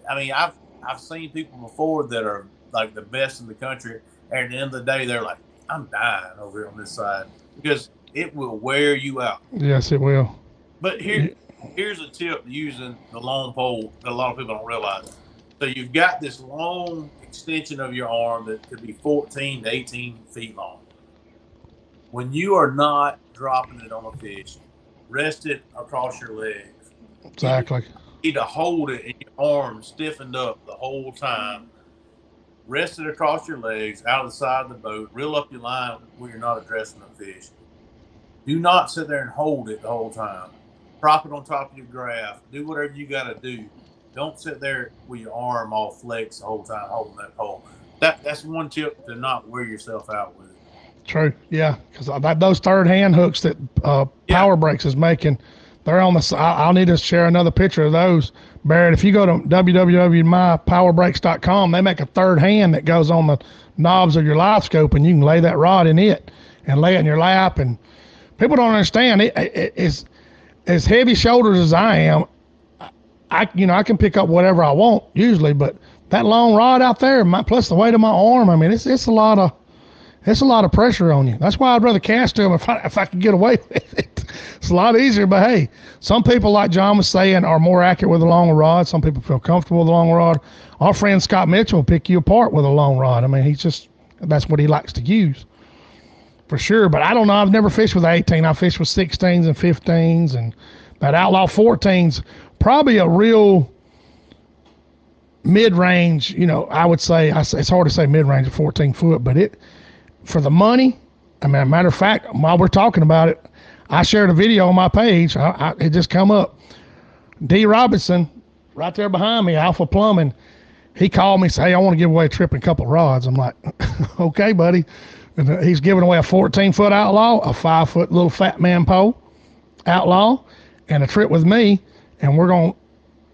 I mean, I've seen people before that are like the best in the country, and at the end of the day, they're like, I'm dying over here on this side because it will wear you out. Yes, it will. But here's a tip using the long pole that a lot of people don't realize. So you've got this long extension of your arm that could be 14 to 18 feet long. When you are not dropping it on a fish, rest it across your legs. Exactly. You need to hold it and your arm stiffened up the whole time. Rest it across your legs, out of the side of the boat. Reel up your line when you're not addressing the fish. Do not sit there and hold it the whole time. Prop it on top of your graph. Do whatever you got to do. Don't sit there with your arm all flexed the whole time holding that pole. That's one tip to not wear yourself out with it. True. Yeah, because those third hand hooks that Power Breaks is making, they're on the. I'll need to share another picture of those. Barrett, if you go to www.mypowerbreaks.com, they make a third hand that goes on the knobs of your live scope, and you can lay that rod in it and lay it in your lap. And people don't understand it is as heavy shoulders as I am. I can pick up whatever I want usually, but that long rod out there, plus the weight of my arm, I mean, it's a lot of pressure on you. That's why I'd rather cast them if I could get away with it. It's a lot easier, but hey, some people, like John was saying, are more accurate with a longer rod. Some people feel comfortable with a long rod. Our friend Scott Mitchell will pick you apart with a long rod. I mean, that's what he likes to use for sure. But I don't know. I've never fished with 18. I fished with 16s and 15s, and that Outlaw 14's probably a real mid-range, I would say. It's hard to say mid-range at 14 foot, but for the money, I mean, matter of fact, while we're talking about it, I shared a video on my page. It just come up. D. Robinson, right there behind me, Alpha Plumbing, he called me and said, hey, I want to give away a trip and a couple of rods. I'm like, okay, buddy. And he's giving away a 14-foot Outlaw, a 5-foot little fat man pole Outlaw, and a trip with me. And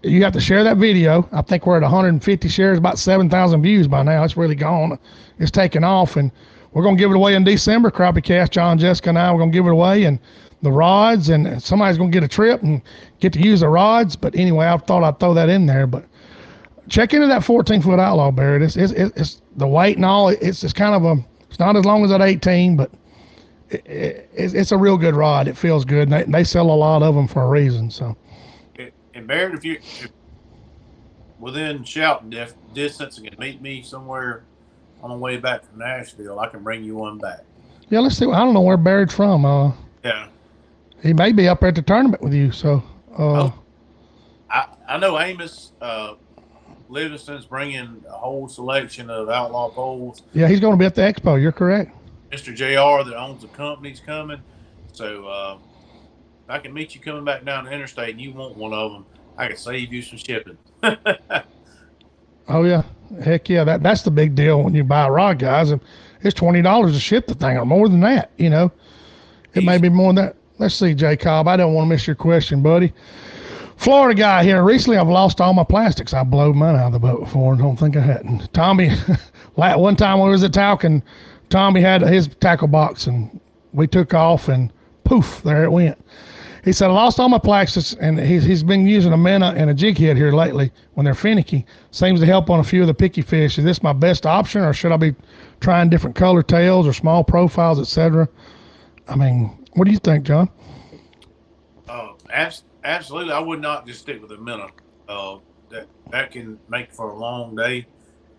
you have to share that video. I think we're at 150 shares, about 7,000 views by now. It's really gone. It's taken off, and we're going to give it away in December. CrappieKast, Jon, Jessica, and I, we're going to give it away, and the rods, and somebody's going to get a trip and get to use the rods. But anyway, I thought I'd throw that in there. But check into that 14-foot Outlaw, Barrett. It's the weight and all. It's kind of it's not as long as that 18, but it's a real good rod. It feels good. And they sell a lot of them for a reason. So. And Barrett, if you're within shouting distance and can meet me somewhere on the way back from Nashville, I can bring you one back. Yeah, let's see. I don't know where Barrett's from. Yeah. He may be up there at the tournament with you. So. I know Amos Livingston's bringing a whole selection of Outlaw poles. Yeah, he's going to be at the expo. You're correct. Mr. JR that owns the company's coming. So if I can meet you coming back down the interstate and you want one of them, I can save you some shipping. Oh, yeah. Heck yeah. That's the big deal when you buy a rod, guys. It's $20 to ship the thing, or more than that, It may be more than that. Let's see, J. Cobb. I don't want to miss your question, buddy. Florida guy here. Recently, I've lost all my plastics. I blowed mine out of the boat before and don't think I hadn't. Tommy, one time when we was at Talcon, Tommy had his tackle box, and we took off, and poof, there it went. He said, I lost all my plastics, and he's been using a minnow and a jig head here lately when they're finicky. Seems to help on a few of the picky fish. Is this my best option, or should I be trying different color tails or small profiles, etc.? I mean, what do you think, John? Absolutely, I would not just stick with a minnow. That can make for a long day.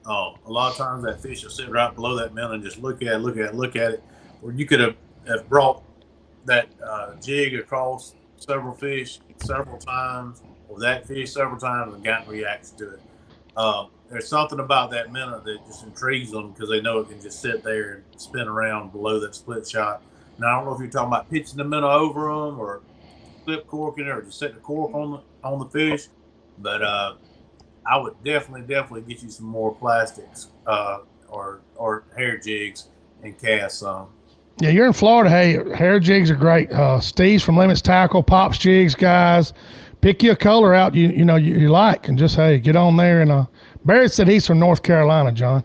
A lot of times that fish will sit right below that minnow and just look at it. Or you could have brought that jig across several fish several times, or that fish several times, and gotten reaction to it. There's something about that minnow that just intrigues them because they know it can just sit there and spin around below that split shot. Now I don't know if you're talking about pitching the minnow over them or slip corking it or just setting a cork on the fish, but I would definitely get you some more plastics or hair jigs and cast some. Yeah, you're in Florida. Hey, hair jigs are great. Steve's from Limits Tackle, Pops Jigs, guys. Pick you a color out you like, and just get on there. And Barrett said he's from North Carolina, John.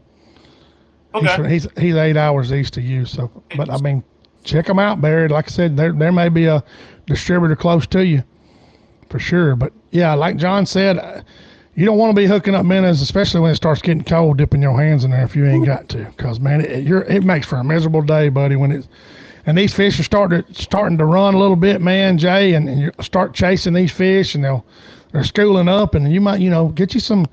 Okay. He's 8 hours east of you. So, but I mean, check them out, Barrett. Like I said, there may be a distributor close to you, for sure. But yeah, like John said, you don't want to be hooking up minnows, especially when it starts getting cold, dipping your hands in there if you ain't got to. Because, man, it makes for a miserable day, buddy. And these fish are starting to run a little bit, man, Jay, and you start chasing these fish, and they're schooling up, and you might, get you some.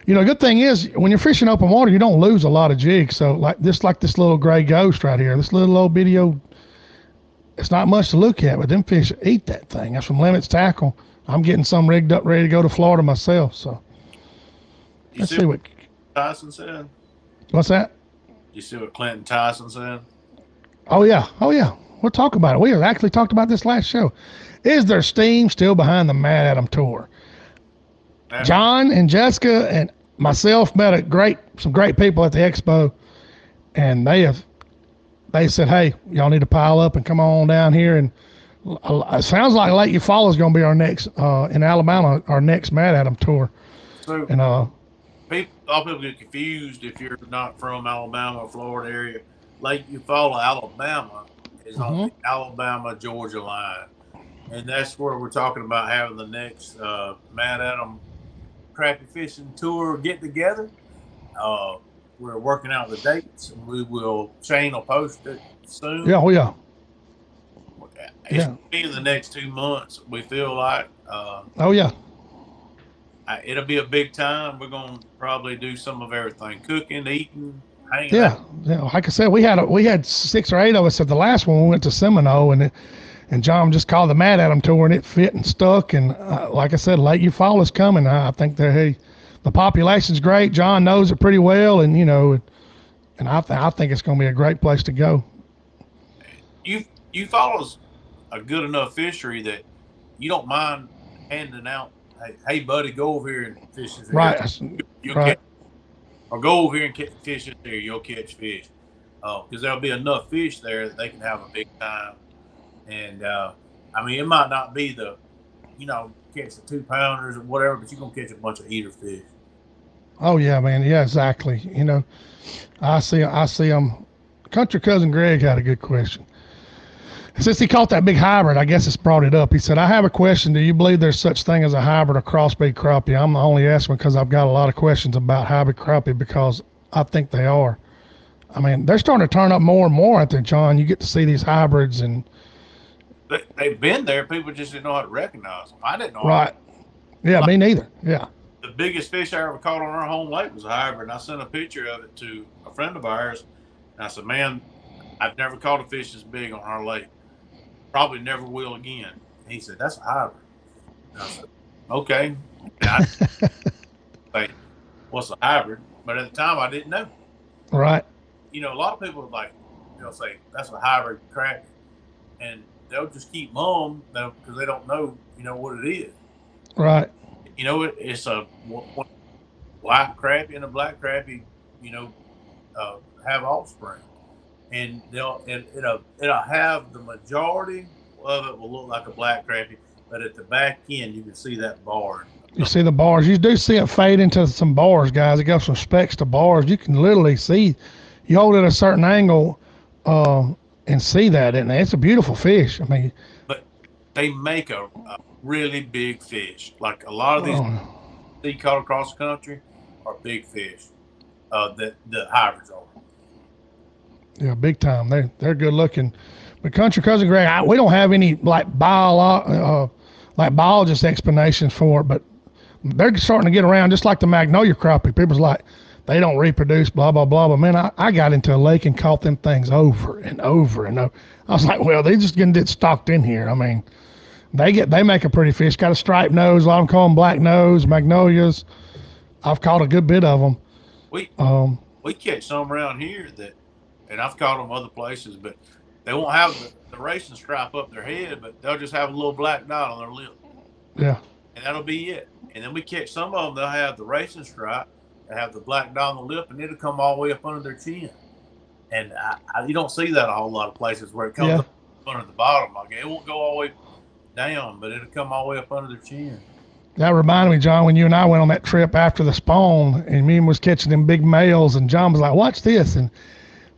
Good thing is when you're fishing open water, you don't lose a lot of jigs. So like this little gray ghost right here, this little old video, it's not much to look at, but them fish eat that thing. That's from Limits Tackle. I'm getting some rigged up, ready to go to Florida myself. So let's see what Tyson said. What's that? You see what Clinton Tyson said? Oh yeah. We'll talk about it. We actually talked about this last show. Is there steam still behind the Mad Adam tour? Jon and Jessica and myself met some great people at the expo, and they said, hey, y'all need to pile up and come on down here. And it sounds like Lake Eufaula is going to be our next in Alabama, our next Mad Adam tour. So, and a lot of people get confused if you're not from Alabama or Florida area. Lake Eufaula, Alabama, is on the Alabama-Georgia line, and that's where we're talking about having the next Mad Adam Crappie Fishing tour get together. We're working out the dates, and Shane will post it soon. Yeah. It's going to be in the next 2 months, we feel like. It'll be a big time. We're going to probably do some of everything: cooking, eating, hanging out. Yeah. Like I said, we had 6 or 8 of us at the last one. We went to Seminole, and John just called the Mad Adam tour, and it fit and stuck. And like I said, Lake Eufaula's coming. I think the population's great. John knows it pretty well, and I think it's going to be a great place to go. Eufaula's a good enough fishery that you don't mind handing out, hey buddy, go over here and fish this. Right. You'll right. Catch, or go over here and fish this there. You'll catch fish. Because there'll be enough fish there that they can have a big time. And it might not be catch the 2-pounders or whatever, but you're gonna catch a bunch of eater fish. Oh yeah, man. Yeah, exactly. I see them. Country Cousin Greg had a good question. Since he caught that big hybrid, I guess it's brought it up. He said, I have a question. Do you believe there's such thing as a hybrid or crossbreed crappie? I'm only asking because I've got a lot of questions about hybrid crappie because I think they are. I mean, they're starting to turn up more and more out there, John. You get to see these hybrids and they've been there. People just didn't know how to recognize them. I didn't know. Right. Yeah, me neither. Yeah. The biggest fish I ever caught on our home lake was a hybrid. And I sent a picture of it to a friend of ours. And I said, man, I've never caught a fish this big on our lake. Probably never will again. And he said, that's a hybrid. And I said, okay. Like, what's a hybrid? But at the time, I didn't know. Right. A lot of people they'll say, that's a hybrid crappie. And they'll just keep mum because they don't know, what it is. Right. It's a white crappie and a black crappie, have offspring. And it'll have the majority of it will look like a black crappie, but at the back end you can see that bar. You see the bars. You do see it fade into some bars, guys. It goes from specks to bars. You can literally see. You hold it at a certain angle and see that, and it's a beautiful fish. I mean, but they make a really big fish. Like a lot of these that you caught across the country are big fish. That the hybrids are. Yeah, big time. They're good looking. But Country Cousin Greg, we don't have any like like biologist explanations for it, but they're starting to get around just like the magnolia crappie. People's like, they don't reproduce, blah, blah, blah. But man, I got into a lake and caught them things over and over and over. I was like, well, they just get stocked in here. I mean, they make a pretty fish. Got a striped nose. A lot of them call them black nose, magnolias. I've caught a good bit of them. We catch some around here and I've caught them other places, but they won't have the racing stripe up their head, but they'll just have a little black dot on their lip. Yeah. And that'll be it. And then we catch some of them, they'll have the racing stripe and have the black dot on the lip, and it'll come all the way up under their chin. And you don't see that a whole lot of places where it comes up under the bottom. Like it won't go all the way down, but it'll come all the way up under their chin. That reminded me, John, when you and I went on that trip after the spawn, and me was catching them big males, and John was like, watch this. And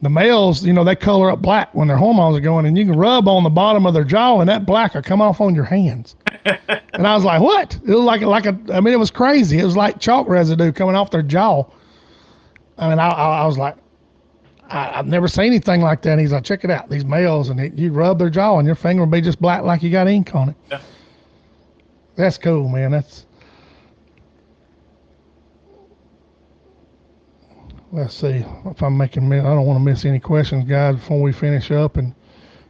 the males, they color up black when their hormones are going, and you can rub on the bottom of their jaw, and that black will come off on your hands. And I was like, what? It was it was crazy. It was like chalk residue coming off their jaw. I mean, I was like, I've never seen anything like that. And he's like, check it out. These males, and you rub their jaw, and your finger will be just black like you got ink on it. Yeah. That's cool, man. Let's see if I'm I don't want to miss any questions, guys, before we finish up. And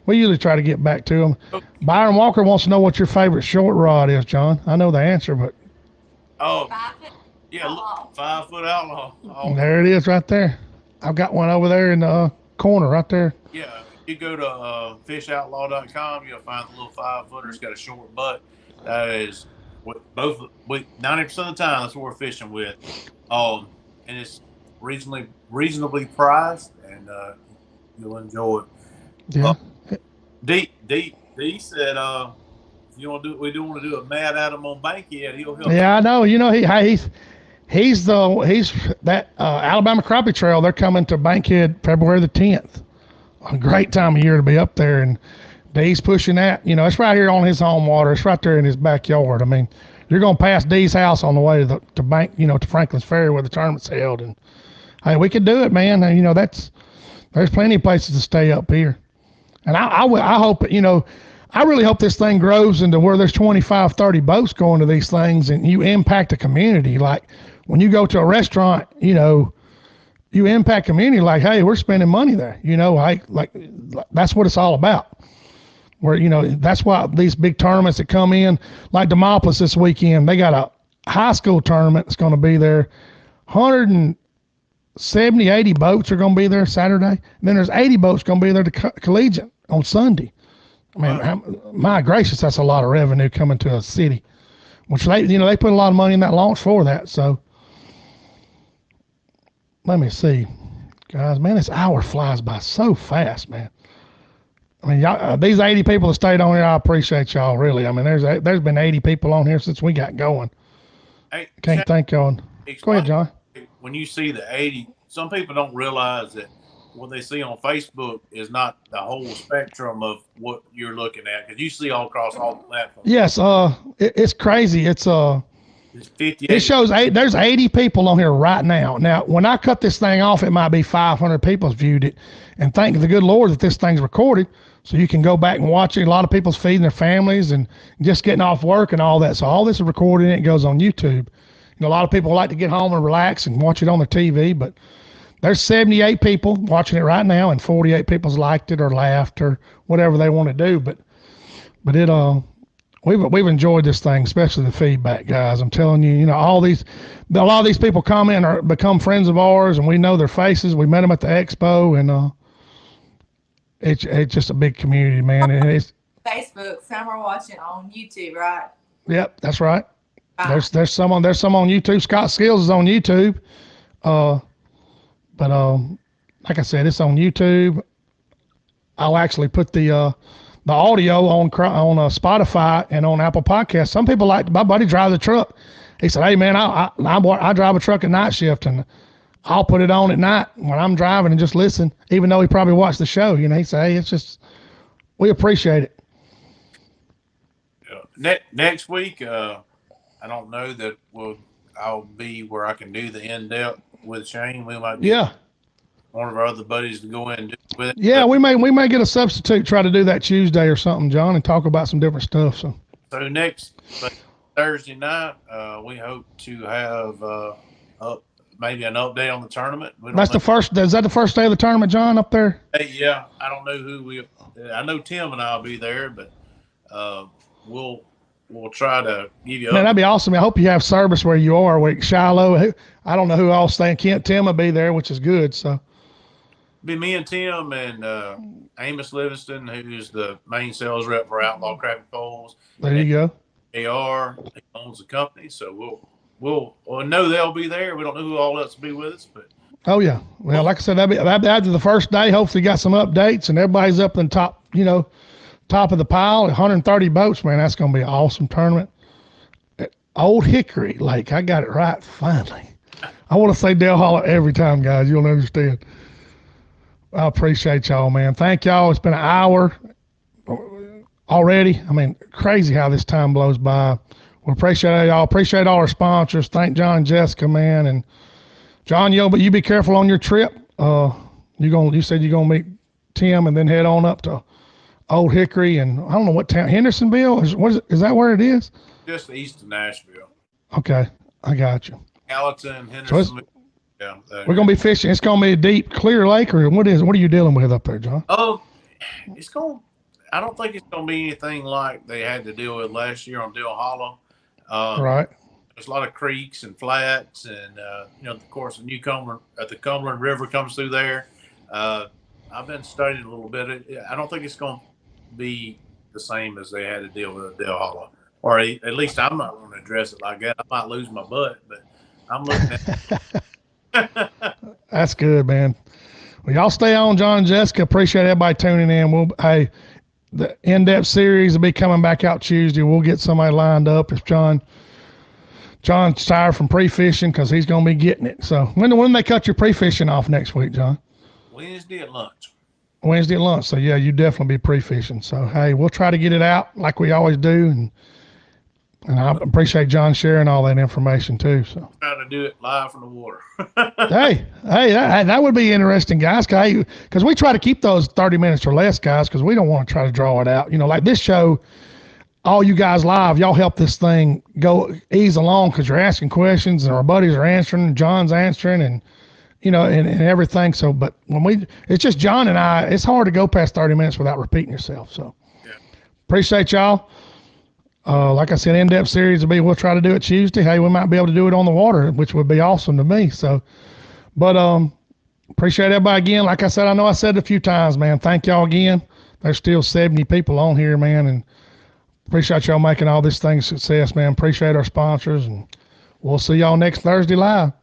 we usually try to get back to them. Okay. Byron Walker wants to know what your favorite short rod is, John. I know the answer, but. Oh, 5 foot. yeah, look, 5 foot outlaw. Oh. There it is right there. I've got one over there in the corner right there. Yeah, you go to fishoutlaw.com, you'll find the little 5-footer. It's got a short butt. That is what 90% of the time that's what we're fishing with. And it's reasonably priced, and you'll enjoy it. Yeah. D said, if you want to we do want to do a Mad Adam on Bankhead, he'll help. Yeah, I know. He's that Alabama Crappie Trail. They're coming to Bankhead February the 10th. A great time of year to be up there, and Dee's pushing that. It's right here on his home water. It's right there in his backyard. I mean, you're going to pass Dee's house on the way to Bank, to Franklin's Ferry where the tournament's held. And hey, we could do it, man. And, there's plenty of places to stay up here. And I hope, I really hope this thing grows into where there's 25, 30 boats going to these things, and you impact the community. Like when you go to a restaurant, you impact community. Like, hey, we're spending money there. Like that's what it's all about. Where that's why these big tournaments that come in, like Demopolis this weekend, they got a high school tournament that's going to be there. 170, 80 boats are going to be there Saturday. And then there's 80 boats going to be there to collegiate on Sunday. I mean, my gracious, that's a lot of revenue coming to a city, which they put a lot of money in that launch for that. So let me see, guys, man, this hour flies by so fast, man. I mean, y'all, these 80 people that stayed on here, I appreciate y'all, really. I mean, there's been 80 people on here since we got going. Hey, Can't thank y'all. Go ahead, John. When you see the 80, some people don't realize that what they see on Facebook is not the whole spectrum of what you're looking at, because you see all across all the platforms. Yes, it's crazy. It's 58. It shows there's 80 people on here right now. Now, when I cut this thing off, it might be 500 people viewed it, and thank the good Lord that this thing's recorded, so you can go back and watch it. A lot of people's feeding their families and just getting off work and all that. So all this is recorded and it goes on YouTube. A lot of people like to get home and relax and watch it on their TV, but there's 78 people watching it right now, and 48 people's liked it or laughed or whatever they want to do. But it we've enjoyed this thing, especially the feedback, guys. I'm telling you, a lot of these people comment or become friends of ours, and we know their faces. We met them at the expo, and it's just a big community, man. And it's Facebook. Some are watching on YouTube, right? Yep, that's right. There's some on YouTube. Scott Skills is on YouTube. But like I said, it's on YouTube. I'll actually put the audio on Spotify and on Apple Podcasts. Some people my buddy drives the truck. He said, hey man, I drive a truck at night shift, and I'll put it on at night when I'm driving and just listen, even though he probably watched the show. He said, hey, it's just, we appreciate it. Next week, I don't know that I'll be where I can do the in-depth with Shane. We might get one of our other buddies to go in and do it with it. Yeah, we may get a substitute, try to do that Tuesday or something, John, and talk about some different stuff. So So next Thursday night, we hope to have maybe an update on the tournament. That's the first. Is that the first day of the tournament, John, up there? Hey, yeah, I don't know who we. I know Tim and I'll be there, but we'll try to give you. Man, that'd be awesome. I hope you have service where you are. Like Shiloh, I don't know who else staying. Tim will be there, which is good. So. Be me and Tim and Amos Livingston, who's the main sales rep for Outlaw Crappie Poles. There you go. He owns the company, so we'll know they'll be there. We don't know who all else will be with us, but oh yeah. Well, like I said, that'd be after the first day. Hopefully, got some updates and everybody's up in top of the pile. 130 boats, man. That's gonna be an awesome tournament. At Old Hickory Lake, I got it right finally. I want to say Dale Holler every time, guys. You'll understand. I appreciate y'all, man. Thank y'all. It's been an hour already. I mean, crazy how this time blows by. We appreciate y'all. Appreciate all our sponsors. Thank Jon and Jessica, man. And John, but you be careful on your trip. You said you're gonna meet Tim and then head on up to Old Hickory and I don't know what town. Hendersonville is that where it is? Just east of Nashville. Okay, I got you. Gallatin, Hendersonville. Yeah, we're gonna be fishing. It's gonna be a deep, clear lake, or what are you dealing with up there, John? Oh, I don't think it's gonna be anything like they had to deal with last year on Dale Hollow. Right. There's a lot of creeks and flats, and of course, the Cumberland River comes through there. I've been studying a little bit. I don't think it's gonna be the same as they had to deal with at Dale Hollow, or at least I'm not going to address it like that. I might lose my butt, but I'm looking at. That's good, man. Well, y'all stay on, Jon and Jessica. Appreciate everybody tuning in. The in-depth series will be coming back out Tuesday. We'll get somebody lined up. If John's tired from pre-fishing because he's going to be getting it. So when they cut your pre-fishing off next week, John? Wednesday at lunch. Wednesday at lunch. So yeah, you definitely be pre-fishing. So hey, we'll try to get it out like we always do, and I appreciate John sharing all that information too. So try to do it live from the water. hey, that would be interesting, guys. Because we try to keep those 30 minutes or less, guys, because we don't want to try to draw it out. Like this show, all you guys live, y'all help this thing ease along because you're asking questions and our buddies are answering, and John's answering, and and everything. So, but it's just John and I. It's hard to go past 30 minutes without repeating yourself. So, yeah. Appreciate y'all. Like I said, in-depth series we'll try to do it Tuesday. Hey, we might be able to do it on the water, which would be awesome to me. So, but appreciate everybody again. Like I said, I know I said it a few times, man. Thank y'all again. There's still 70 people on here, man, and appreciate y'all making all this thing a success, man. Appreciate our sponsors, and we'll see y'all next Thursday live.